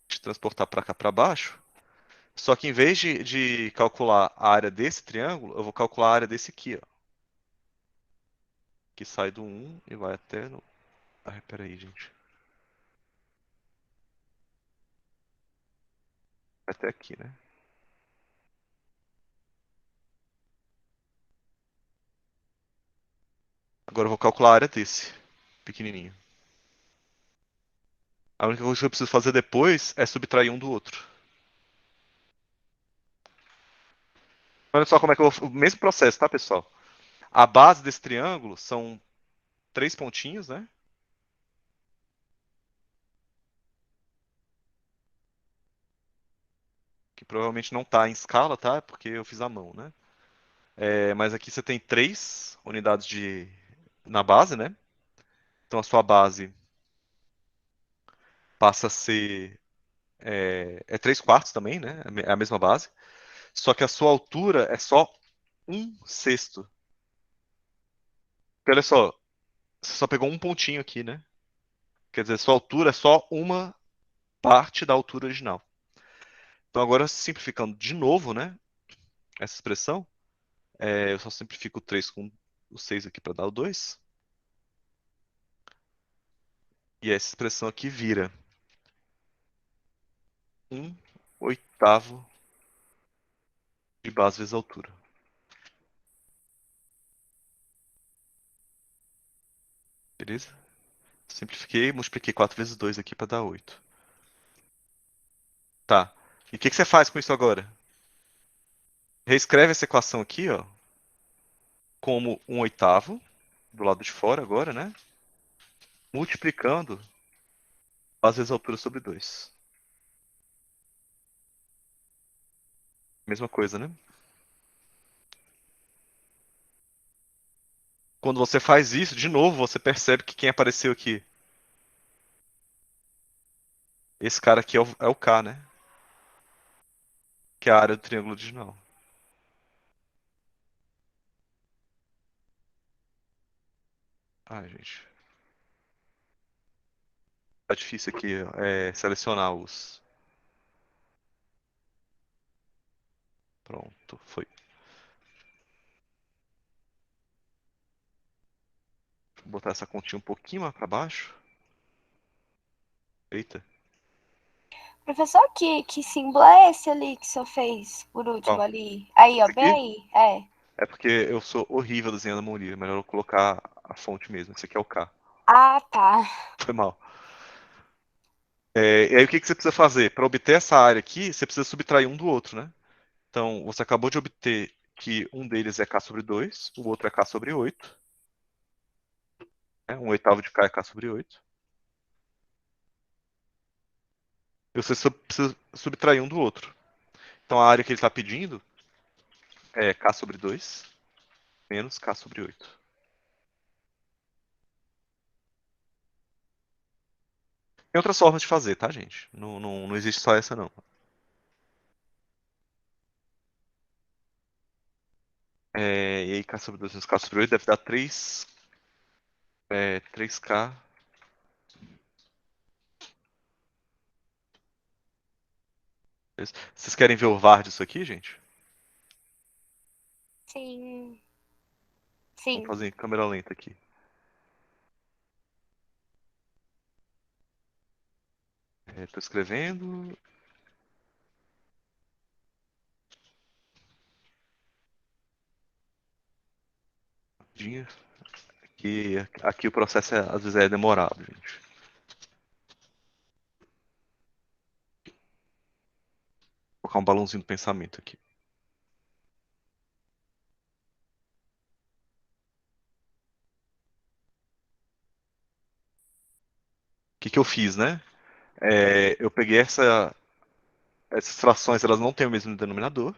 de transportar para cá para baixo, só que em vez de calcular a área desse triângulo, eu vou calcular a área desse aqui, ó. Que sai do 1 e vai até no... Ai, peraí, gente. Até aqui, né? Agora eu vou calcular a área desse, pequenininho. A única coisa que eu preciso fazer depois é subtrair um do outro. Olha só como é que eu vou... O mesmo processo, tá, pessoal? A base desse triângulo são 3 pontinhos, né? Que provavelmente não está em escala, tá? Porque eu fiz à mão, né? Mas aqui você tem 3 unidades na base, né? Então a sua base passa a ser 3/4 também, né? É a mesma base. Só que a sua altura é só 1/6. Porque olha só, você só pegou um pontinho aqui, né? Quer dizer, sua altura é só uma parte da altura original. Então agora, simplificando de novo, né? Essa expressão, eu só simplifico o 3 com o 6 aqui para dar o 2. E essa expressão aqui vira 1/8 de base vezes a altura. Beleza? Simplifiquei, multipliquei 4 vezes 2 aqui para dar 8. Tá. E o que você faz com isso agora? Reescreve essa equação aqui, ó, como 1/8 do lado de fora agora, né? Multiplicando base vezes a altura sobre 2. Mesma coisa, né? Quando você faz isso, de novo, você percebe que quem apareceu aqui, esse cara aqui é o K, né? Que é a área do triângulo original. Ai, gente. Tá difícil aqui selecionar os. Pronto, foi. Vou botar essa continha um pouquinho mais pra baixo. Eita, Professor, que símbolo é esse ali que o senhor fez por último qual? ali? Aí, ó, Esse bem aqui? aí. É. É porque eu sou horrível desenhando a mão livre. Melhor eu colocar a fonte mesmo. Esse aqui é o K. Ah, tá. Foi mal. E aí o que você precisa fazer? Para obter essa área aqui, você precisa subtrair um do outro, né? Então, você acabou de obter que um deles é K sobre 2, o outro é K sobre 8. Né? 1/8 de K é K sobre 8. E você precisa subtrair um do outro. Então, a área que ele está pedindo é K sobre 2 menos K sobre 8. Tem outras formas de fazer, tá, gente? Não existe só essa, não. E aí, K sobre 2 menos K sobre 8 deve dar 3K. Vocês querem ver o VAR disso aqui, gente? Sim. Vamos Sim. fazer em câmera lenta aqui. Estou escrevendo. Aqui o processo às vezes é demorado, gente. Vou colocar um balãozinho do pensamento aqui. O que eu fiz, né? Eu peguei essas frações, elas não têm o mesmo denominador,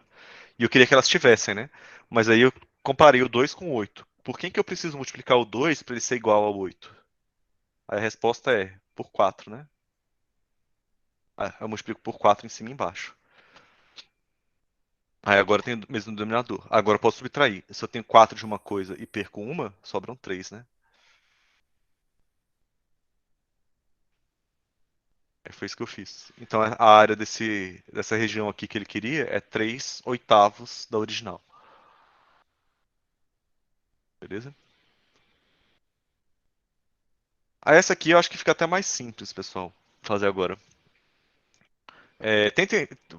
e eu queria que elas tivessem, né? Mas aí eu comparei o 2 com o 8. Por que eu preciso multiplicar o 2 para ele ser igual ao 8? Aí a resposta é por 4, né? Eu multiplico por 4 em cima e embaixo. Aí agora tem o mesmo denominador. Agora eu posso subtrair. Se eu tenho 4 de uma coisa e perco uma, sobram 3, né? Foi isso que eu fiz. Então a área dessa região aqui que ele queria é 3/8 da original. Beleza? Essa aqui eu acho que fica até mais simples, pessoal, fazer agora.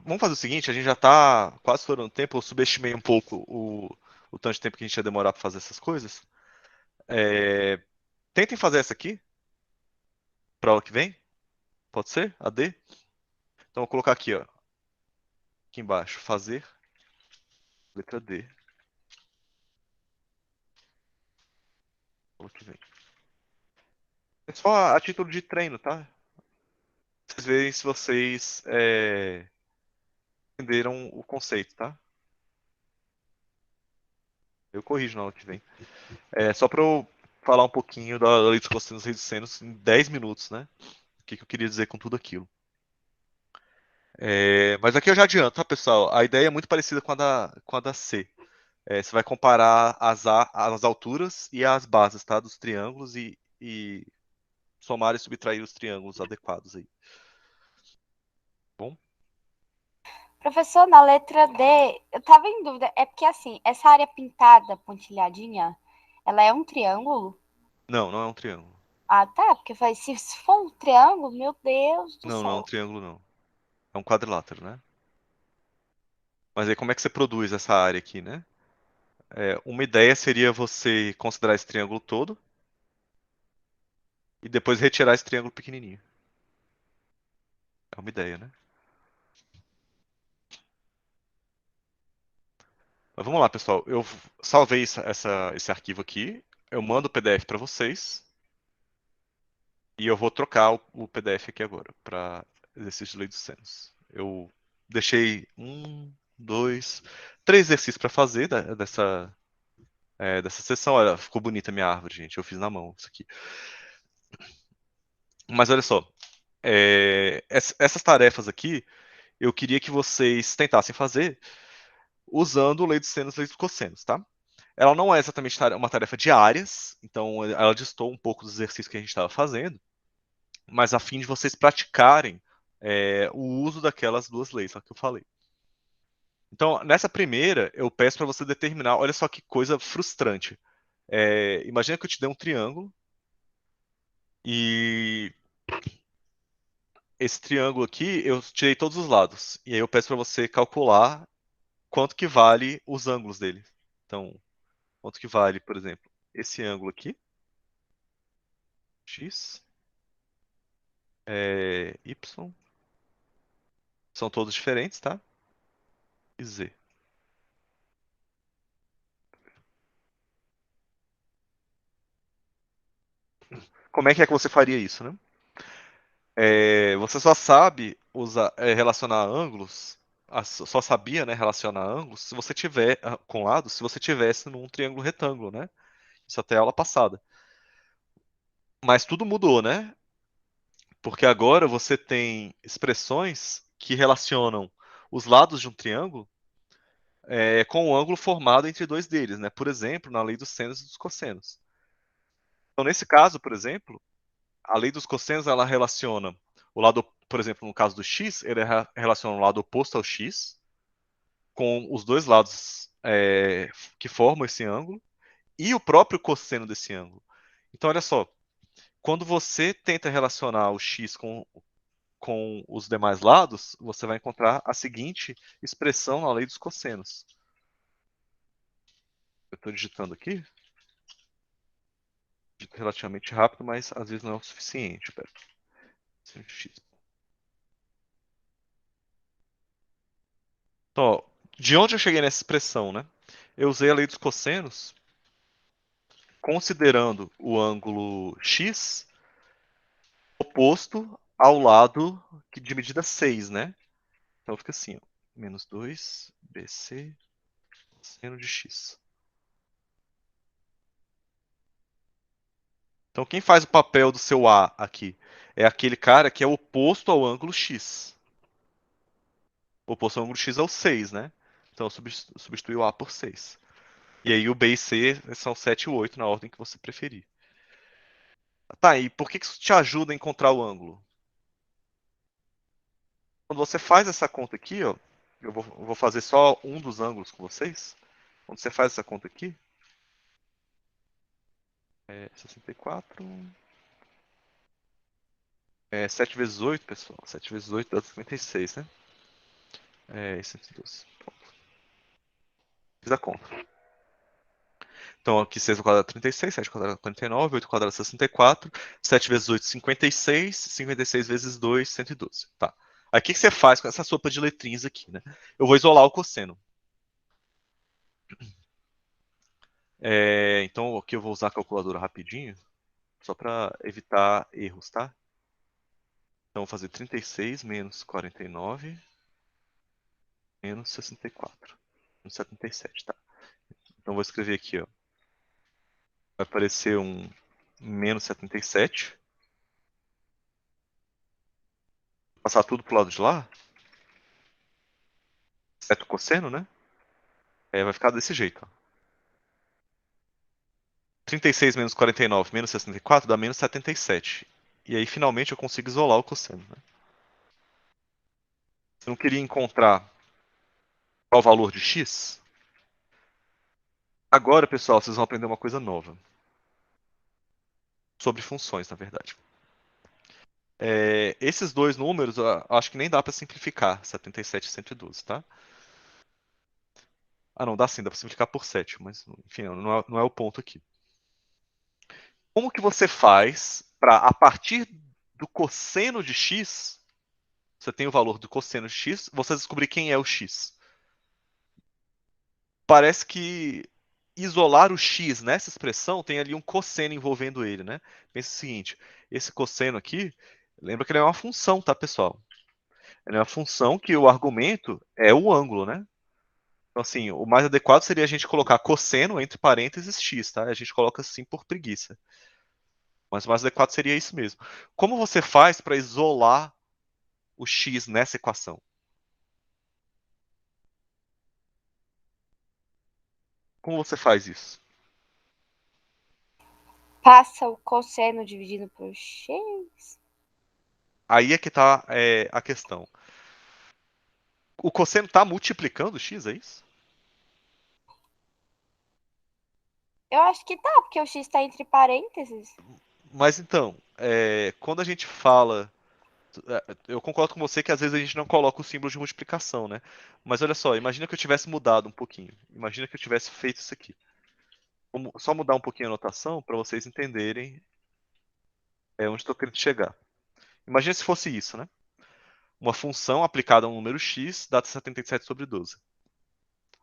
Vamos fazer o seguinte, a gente já está quase estourando o tempo, eu subestimei um pouco o tanto de tempo que a gente ia demorar para fazer essas coisas. Tentem fazer essa aqui, para aula que vem. Pode ser? A D? Então eu vou colocar aqui, ó, aqui embaixo, fazer, letra D, aula que vem. É só a título de treino, tá? Vocês verem se vocês entenderam o conceito, tá? Eu corrijo na aula que vem. Só para eu falar um pouquinho da lei dos cossenos e seno em 10 minutos, né? que eu queria dizer com tudo aquilo. Mas aqui eu já adianto, tá, pessoal? A ideia é muito parecida com a da C. Você vai comparar as alturas e as bases, tá? Dos triângulos e somar e subtrair os triângulos adequados aí. Bom? Professor, na letra D, eu tava em dúvida. É porque, assim, essa área pintada, pontilhadinha, ela é um triângulo? Não, não é um triângulo. Ah, tá. Porque eu falei, se for um triângulo, meu Deus do Não, não é um céu. triângulo, não. É um quadrilátero, né? Mas aí como é que você produz essa área aqui, né? Uma ideia seria você considerar esse triângulo todo e depois retirar esse triângulo pequenininho. É uma ideia, né? Mas vamos lá, pessoal. Eu salvei esse arquivo aqui. Eu mando o PDF para vocês. E eu vou trocar o PDF aqui agora para exercício de lei dos senos. Eu deixei 1, 2, 3 exercícios para fazer dessa sessão. Olha, ficou bonita a minha árvore, gente. Eu fiz na mão isso aqui. Mas olha só. Essas tarefas aqui, eu queria que vocês tentassem fazer usando lei dos senos e lei dos cossenos, tá? Ela não é exatamente uma tarefa de áreas, então ela distou um pouco dos exercícios que a gente estava fazendo, mas a fim de vocês praticarem o uso daquelas duas leis, só que eu falei. Então, nessa primeira, eu peço para você determinar, olha só que coisa frustrante. Imagina que eu te dei um triângulo e esse triângulo aqui eu tirei todos os lados. E aí eu peço para você calcular quanto que vale os ângulos dele. Então, quanto que vale, por exemplo, esse ângulo aqui, x, y, são todos diferentes, tá? E z. Como é que você faria isso, né? Você só sabe relacionar ângulos, só sabia, né, relacionar ângulos se você tiver com lados, se você tivesse num triângulo retângulo, né? Isso até a aula passada. Mas tudo mudou, né? Porque agora você tem expressões que relacionam os lados de um triângulo com o ângulo formado entre dois deles, né? Por exemplo, na lei dos senos e dos cossenos. Então, nesse caso, por exemplo, a lei dos cossenos ela relaciona o lado, por exemplo, no caso do x, ele relaciona o lado oposto ao x com os dois lados que formam esse ângulo e o próprio cosseno desse ângulo. Então, olha só, quando você tenta relacionar o x com os demais lados, você vai encontrar a seguinte expressão na lei dos cossenos. Eu estou digitando aqui, digito relativamente rápido, mas às vezes não é o suficiente. Pera. X. Então, ó, de onde eu cheguei nessa expressão, né? Eu usei a lei dos cossenos considerando o ângulo x oposto ao lado de medida 6, né? Então fica assim, ó, menos 2 BC seno de x. Então quem faz o papel do seu A aqui? É aquele cara que é oposto ao ângulo x. O oposto ao ângulo x é o 6, né? Então eu substitui o A por 6. E aí o B e C são 7 e 8 na ordem que você preferir. Tá, e por que isso te ajuda a encontrar o ângulo? Quando você faz essa conta aqui, ó, eu vou fazer só um dos ângulos com vocês. Quando você faz essa conta aqui, 64. 7 vezes 8, pessoal. 7 vezes 8 dá 56, né? 112. Pronto. Fiz a conta. Então aqui 6 ao quadrado é 36, 7 ao quadrado é 49, 8 ao quadrado é 64, 7 vezes 8 56, 56 vezes 2, 112. Tá. Aí o que você faz com essa sopa de letrinhas aqui, né? Eu vou isolar o cosseno. Então aqui eu vou usar a calculadora rapidinho, só para evitar erros, tá? Então vou fazer 36 menos 49 menos 64. Menos 77, tá? Então vou escrever aqui, ó. Vai aparecer um menos 77. Passar tudo pro lado de lá, exceto o cosseno, né? Vai ficar desse jeito. Ó. 36 menos 49 menos 64 dá menos 77. E aí, finalmente, eu consigo isolar o cosseno. Né? Você não queria encontrar qual o valor de x? Agora, pessoal, vocês vão aprender uma coisa nova. Sobre funções, na verdade. Esses dois números, eu acho que nem dá para simplificar, 77 e 112, tá? Ah, não, dá sim, dá para simplificar por 7, mas, enfim, não é o ponto aqui. Como que você faz para, a partir do cosseno de x, você tem o valor do cosseno de x, você descobrir quem é o x? Parece que isolar o x nessa expressão tem ali um cosseno envolvendo ele, né? Pensa o seguinte, esse cosseno aqui, lembra que ele é uma função, tá, pessoal? Ele é uma função que o argumento é o ângulo, né? Então, assim, o mais adequado seria a gente colocar cosseno entre parênteses x, tá? A gente coloca assim por preguiça. Mas o mais adequado seria isso mesmo. Como você faz para isolar o x nessa equação? Como você faz isso? Passa o cosseno dividido por x. Aí é que está a questão. O cosseno está multiplicando o x, é isso? Eu acho que tá, porque o x tá entre parênteses. Mas então, quando a gente fala... Eu concordo com você que às vezes a gente não coloca o símbolo de multiplicação, né? Mas olha só, imagina que eu tivesse mudado um pouquinho. Imagina que eu tivesse feito isso aqui. Vamos só mudar um pouquinho a notação para vocês entenderem onde estou querendo chegar. Imagina se fosse isso, né? Uma função aplicada a um número x dá 77 sobre 12.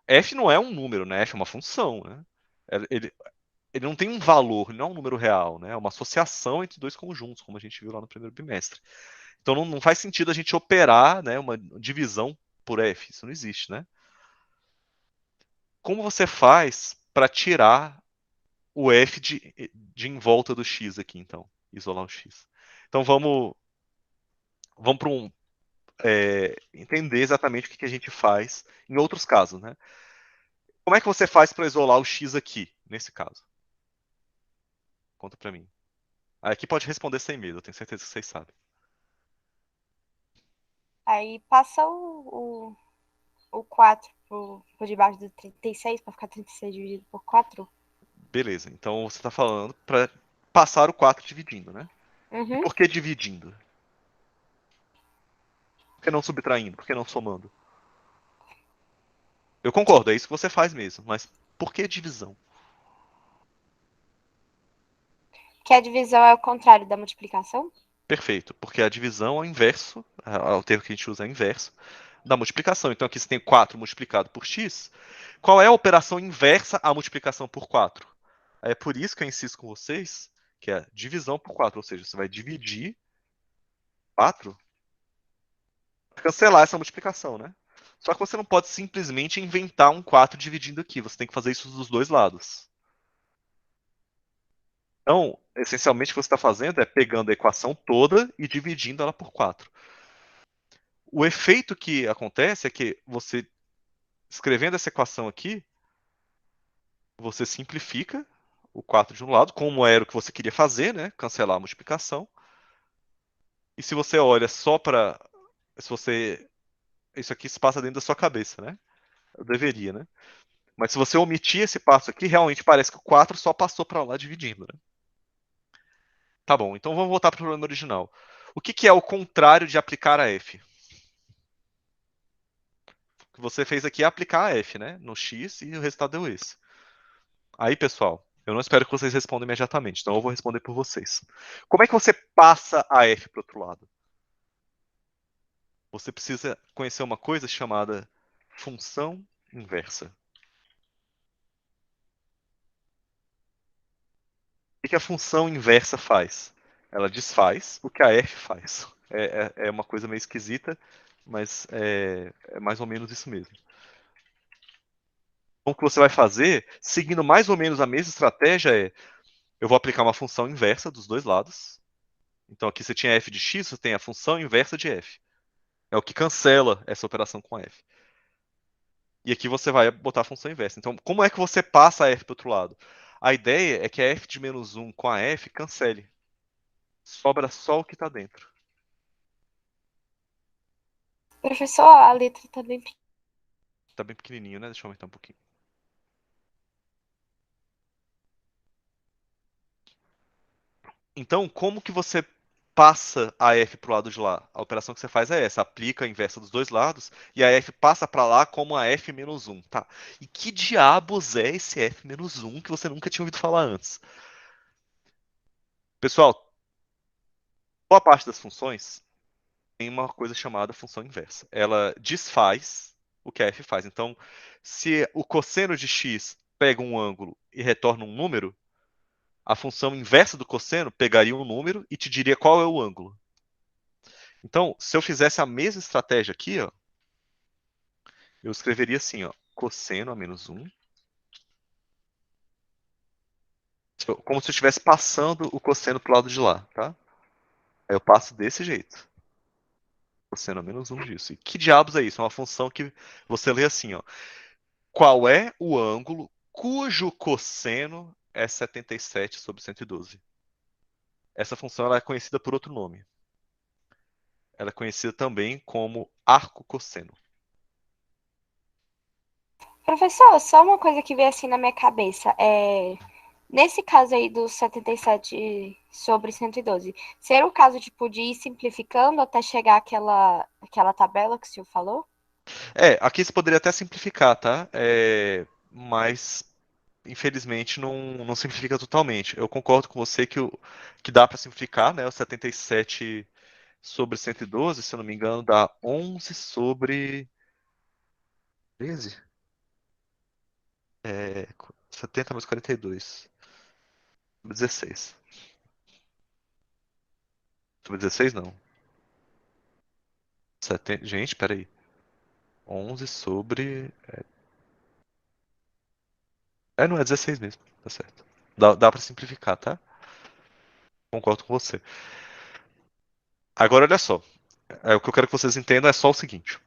F não é um número, né? F é uma função, né? Ele não tem um valor, ele não é um número real, né? É uma associação entre dois conjuntos, como a gente viu lá no primeiro bimestre. Então não faz sentido a gente operar, né, uma divisão por F. Isso não existe, né? Como você faz para tirar o F de em volta do X aqui, então? Isolar o X. Então vamos para entender exatamente o que a gente faz em outros casos, né? Como é que você faz para isolar o X aqui, nesse caso? Conta para mim. Aqui pode responder sem medo, eu tenho certeza que vocês sabem. Aí passa o 4 por debaixo do 36 para ficar 36 dividido por 4. Beleza, então você está falando para passar o 4 dividindo, né? E Uhum. por que dividindo? Por que não subtraindo? Por que não somando? Eu concordo, é isso que você faz mesmo, mas por que divisão? Que a divisão é o contrário da multiplicação? Perfeito, porque a divisão é o inverso, o termo que a gente usa é inverso, da multiplicação. Então aqui você tem 4 multiplicado por x. Qual é a operação inversa à multiplicação por 4? É por isso que eu insisto com vocês que é divisão por 4, ou seja, você vai dividir 4 para cancelar essa multiplicação, né? Só que você não pode simplesmente inventar um 4 dividindo aqui, você tem que fazer isso dos dois lados. Então, essencialmente o que você está fazendo é pegando a equação toda e dividindo ela por 4. O efeito que acontece é que você, escrevendo essa equação aqui, você simplifica o 4 de um lado, como era o que você queria fazer, né? Cancelar a multiplicação. E se você olha só para... Se você... Isso aqui se passa dentro da sua cabeça, né? Eu deveria, né? Mas se você omitir esse passo aqui, realmente parece que o 4 só passou para lá dividindo, né? Tá bom, então vamos voltar para o problema original. O que é o contrário de aplicar a f? O que você fez aqui é aplicar a f, né? No x e o resultado deu esse. Aí, pessoal, eu não espero que vocês respondam imediatamente, então eu vou responder por vocês. Como é que você passa a f para o outro lado? Você precisa conhecer uma coisa chamada função inversa. O que a função inversa faz? Ela desfaz o que a f faz. É uma coisa meio esquisita, mas é mais ou menos isso mesmo. Então, o que você vai fazer, seguindo mais ou menos a mesma estratégia, eu vou aplicar uma função inversa dos dois lados. Então, aqui você tinha f de x, você tem a função inversa de f. É o que cancela essa operação com a f. E aqui você vai botar a função inversa. Então, como é que você passa a f para o outro lado? A ideia é que a f de menos 1 com a f cancele. Sobra só o que está dentro. Professor, a letra tá bem pequena. Está bem pequenininho, né? Deixa eu aumentar um pouquinho. Então, como que você passa a f para o lado de lá? A operação que você faz é essa, aplica a inversa dos dois lados e a f passa para lá como a f menos 1, tá? E que diabos é esse f menos 1 que você nunca tinha ouvido falar antes? Pessoal, boa parte das funções tem uma coisa chamada função inversa. Ela desfaz o que a f faz. Então, se o cosseno de x pega um ângulo e retorna um número, a função inversa do cosseno pegaria um número e te diria qual é o ângulo. Então, se eu fizesse a mesma estratégia aqui, ó, eu escreveria assim, ó, cosseno a menos 1, como se eu estivesse passando o cosseno para o lado de lá, tá? Aí eu passo desse jeito. Cosseno a menos 1 disso. E que diabos é isso? É uma função que você lê assim, ó. Qual é o ângulo cujo cosseno é 77 sobre 112? Essa função ela é conhecida por outro nome. Ela é conhecida também como arco cosseno. Professor, só uma coisa que veio assim na minha cabeça. Nesse caso aí dos 77 sobre 112, seria o caso tipo, de ir simplificando até chegar àquela tabela que o senhor falou? Aqui você poderia até simplificar, tá? Mas infelizmente não simplifica totalmente. Eu concordo com você que dá para simplificar, né? O 77 sobre 112, se eu não me engano, dá 11 sobre 13? 70 mais 42. Sobre 16. Sobre 16 não. 70, gente, peraí. 11 sobre... não, é 16 mesmo. Tá certo. Dá para simplificar, tá? Concordo com você. Agora, olha só. O que eu quero que vocês entendam é só o seguinte.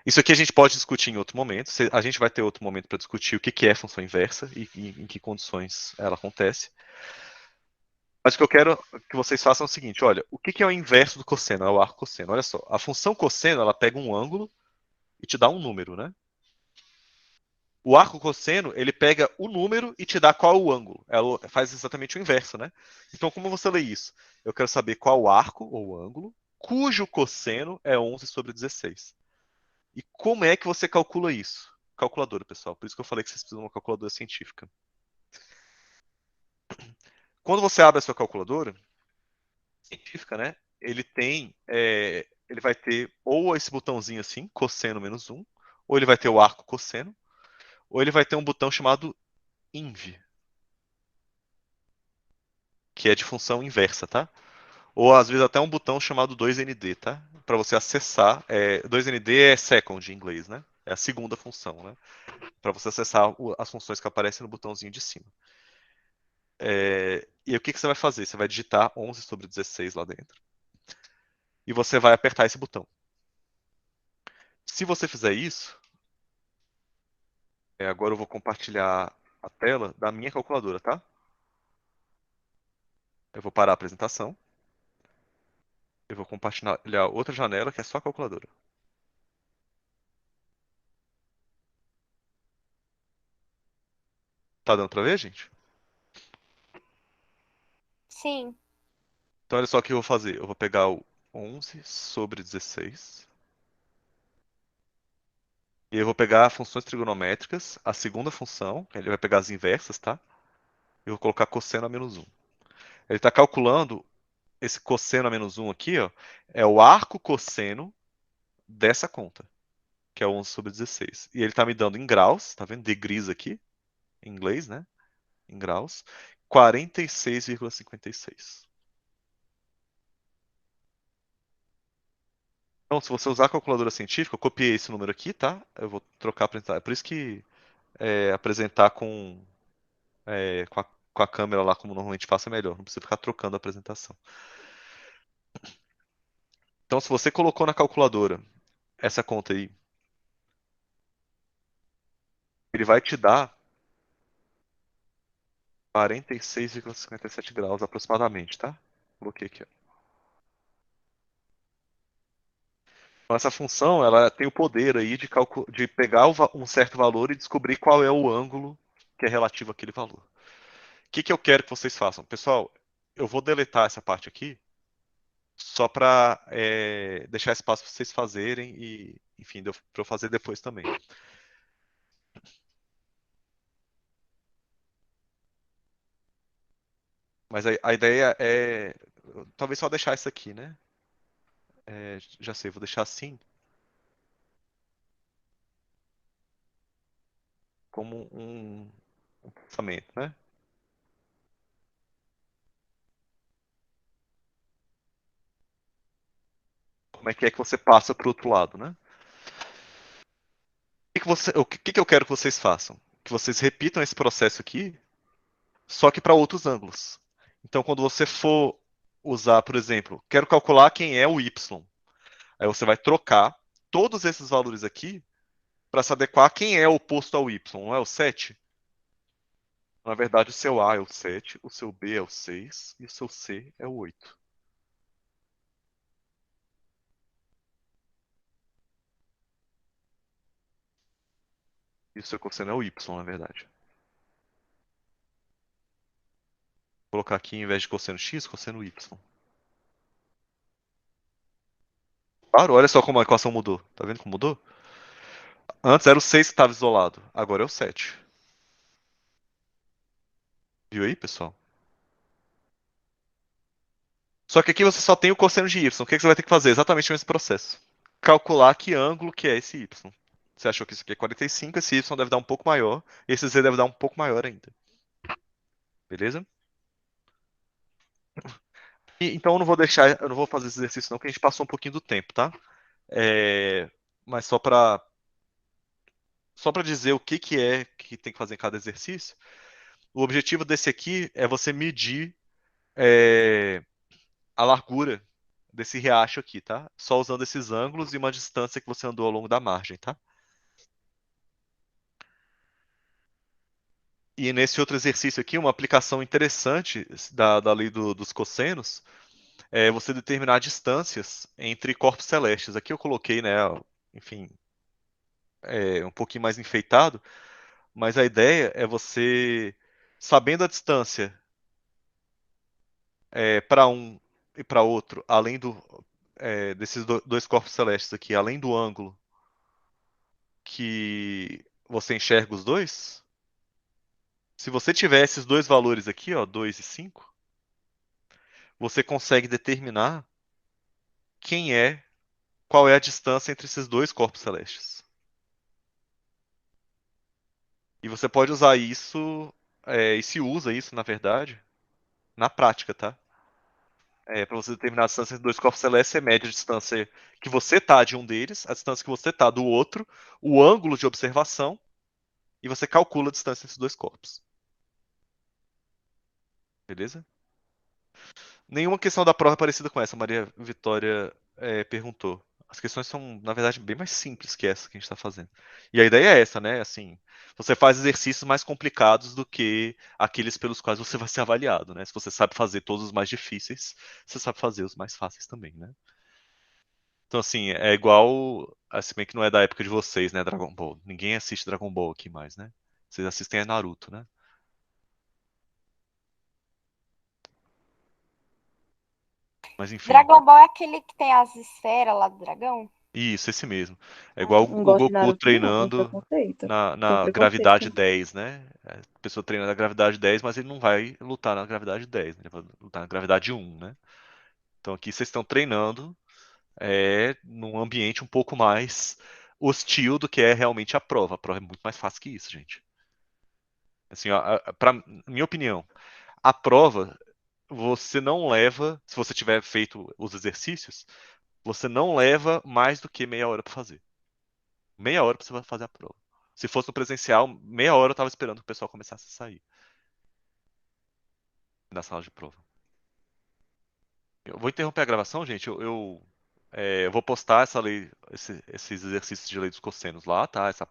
Isso aqui a gente pode discutir em outro momento. A gente vai ter outro momento para discutir o que é função inversa e em que condições ela acontece. Mas o que eu quero que vocês façam é o seguinte, olha, o que é o inverso do cosseno? É o arco cosseno. Olha só, a função cosseno, ela pega um ângulo e te dá um número, né? O arco cosseno, ele pega o número e te dá qual o ângulo. Ela faz exatamente o inverso, né? Então, como você lê isso? Eu quero saber qual o arco, ou ângulo, cujo cosseno é 11 sobre 16. E como é que você calcula isso? Calculadora, pessoal. Por isso que eu falei que vocês precisam de uma calculadora científica. Quando você abre a sua calculadora científica, né? Ele vai ter ou esse botãozinho assim, cosseno menos 1, ou ele vai ter o arco cosseno, ou ele vai ter um botão chamado inv, que é de função inversa, tá? Ou às vezes até um botão chamado 2nd, tá? Para você acessar. 2nd é second em inglês, né? É a segunda função, né? Para você acessar as funções que aparecem no botãozinho de cima. E o que você vai fazer? Você vai digitar 11 sobre 16 lá dentro. E você vai apertar esse botão. Se você fizer isso, agora eu vou compartilhar a tela da minha calculadora, tá? Eu vou parar a apresentação. Eu vou compartilhar outra janela que é só a calculadora. Tá dando pra ver, gente? Sim. Então olha só o que eu vou fazer. Eu vou pegar o 11 sobre 16. E eu vou pegar funções trigonométricas, a segunda função, ele vai pegar as inversas, tá? E eu vou colocar cosseno a menos 1. Ele está calculando esse cosseno a menos 1 aqui, ó, é o arco cosseno dessa conta, que é 11 sobre 16. E ele está me dando em graus, tá vendo? Degrees aqui, em inglês, né? Em graus, 46,56. Então, se você usar a calculadora científica, eu copiei esse número aqui, tá? Eu vou trocar para apresentar. É por isso que apresentar com a câmera lá, como normalmente faço, é melhor. Não precisa ficar trocando a apresentação. Então, se você colocou na calculadora essa conta aí, ele vai te dar 46,57 graus aproximadamente, tá? Coloquei aqui, ó. Então, essa função, ela tem o poder aí de pegar um certo valor e descobrir qual é o ângulo que é relativo àquele valor. O que eu quero que vocês façam? Pessoal, eu vou deletar essa parte aqui, só para deixar espaço para vocês fazerem e, enfim, para eu fazer depois também. Mas a ideia é, talvez só deixar isso aqui, né? Já sei, vou deixar assim, como um pensamento, né? Como é que você passa para o outro lado, né? O que eu quero que vocês façam? Que vocês repitam esse processo aqui, só que para outros ângulos. Então, quando você for usar, por exemplo, quero calcular quem é o y. Aí você vai trocar todos esses valores aqui para se adequar a quem é o oposto ao y. Não é o 7? Na verdade, o seu A é o 7, o seu B é o 6 e o seu C é o 8. E o seu cosseno é o y, na verdade. Vou colocar aqui, em vez de cosseno x, cosseno y. Claro, olha só como a equação mudou. Tá vendo como mudou? Antes era o 6 que estava isolado, agora é o 7. Viu aí, pessoal? Só que aqui você só tem o cosseno de y. O que você vai ter que fazer? Exatamente o mesmo processo. Calcular que ângulo que é esse y. Você achou que isso aqui é 45, esse y deve dar um pouco maior, e esse z deve dar um pouco maior ainda. Beleza? Então eu não vou fazer esse exercício não, que a gente passou um pouquinho do tempo, tá? Mas só para dizer o que é que tem que fazer em cada exercício, o objetivo desse aqui é você medir é, a largura desse riacho aqui, tá? Só usando esses ângulos e uma distância que você andou ao longo da margem, tá? E nesse outro exercício aqui, uma aplicação interessante da lei dos cossenos é você determinar distâncias entre corpos celestes. Aqui eu coloquei, né, enfim, um pouquinho mais enfeitado, mas a ideia é você, sabendo a distância para um e para outro, além desses dois corpos celestes aqui, além do ângulo que você enxerga os dois, se você tiver esses dois valores aqui, ó, 2 e 5, você consegue determinar qual é a distância entre esses dois corpos celestes. E você pode usar isso, e se usa isso, na verdade, na prática, tá? Para você determinar a distância entre dois corpos celestes, você mede a distância que você tá de um deles, a distância que você tá do outro, o ângulo de observação, e você calcula a distância entre os dois corpos. Beleza? Nenhuma questão da prova é parecida com essa, Maria Vitória perguntou. As questões são, na verdade, bem mais simples que essa que a gente está fazendo. E a ideia é essa, né? Assim, você faz exercícios mais complicados do que aqueles pelos quais você vai ser avaliado, né? Se você sabe fazer todos os mais difíceis, você sabe fazer os mais fáceis também, né? Então, assim, é igual, se bem que não é da época de vocês, né, Dragon Ball. Ninguém assiste Dragon Ball aqui mais, né? Vocês assistem a Naruto, né? Mas enfim. Dragon Ball é aquele que tem as esferas lá do dragão? Isso, esse mesmo. É Ah, igual Não o gosto de Goku Naruto, não. Tenho treinando preconceito. Tenho na preconceito gravidade com 10, né? A pessoa treina na gravidade 10, mas ele não vai lutar na gravidade 10, né? Ele vai lutar na gravidade 1, né? Então aqui vocês estão treinando num ambiente um pouco mais hostil do que é realmente a prova. A prova é muito mais fácil que isso, gente. Assim, ó, minha opinião, a prova você não leva, se você tiver feito os exercícios, você não leva mais do que meia hora para fazer. Meia hora pra você fazer a prova. Se fosse no presencial, meia hora eu tava esperando que o pessoal começasse a sair da sala de prova. Eu vou interromper a gravação, gente. eu vou postar esses exercícios de lei dos cossenos lá, tá? Essa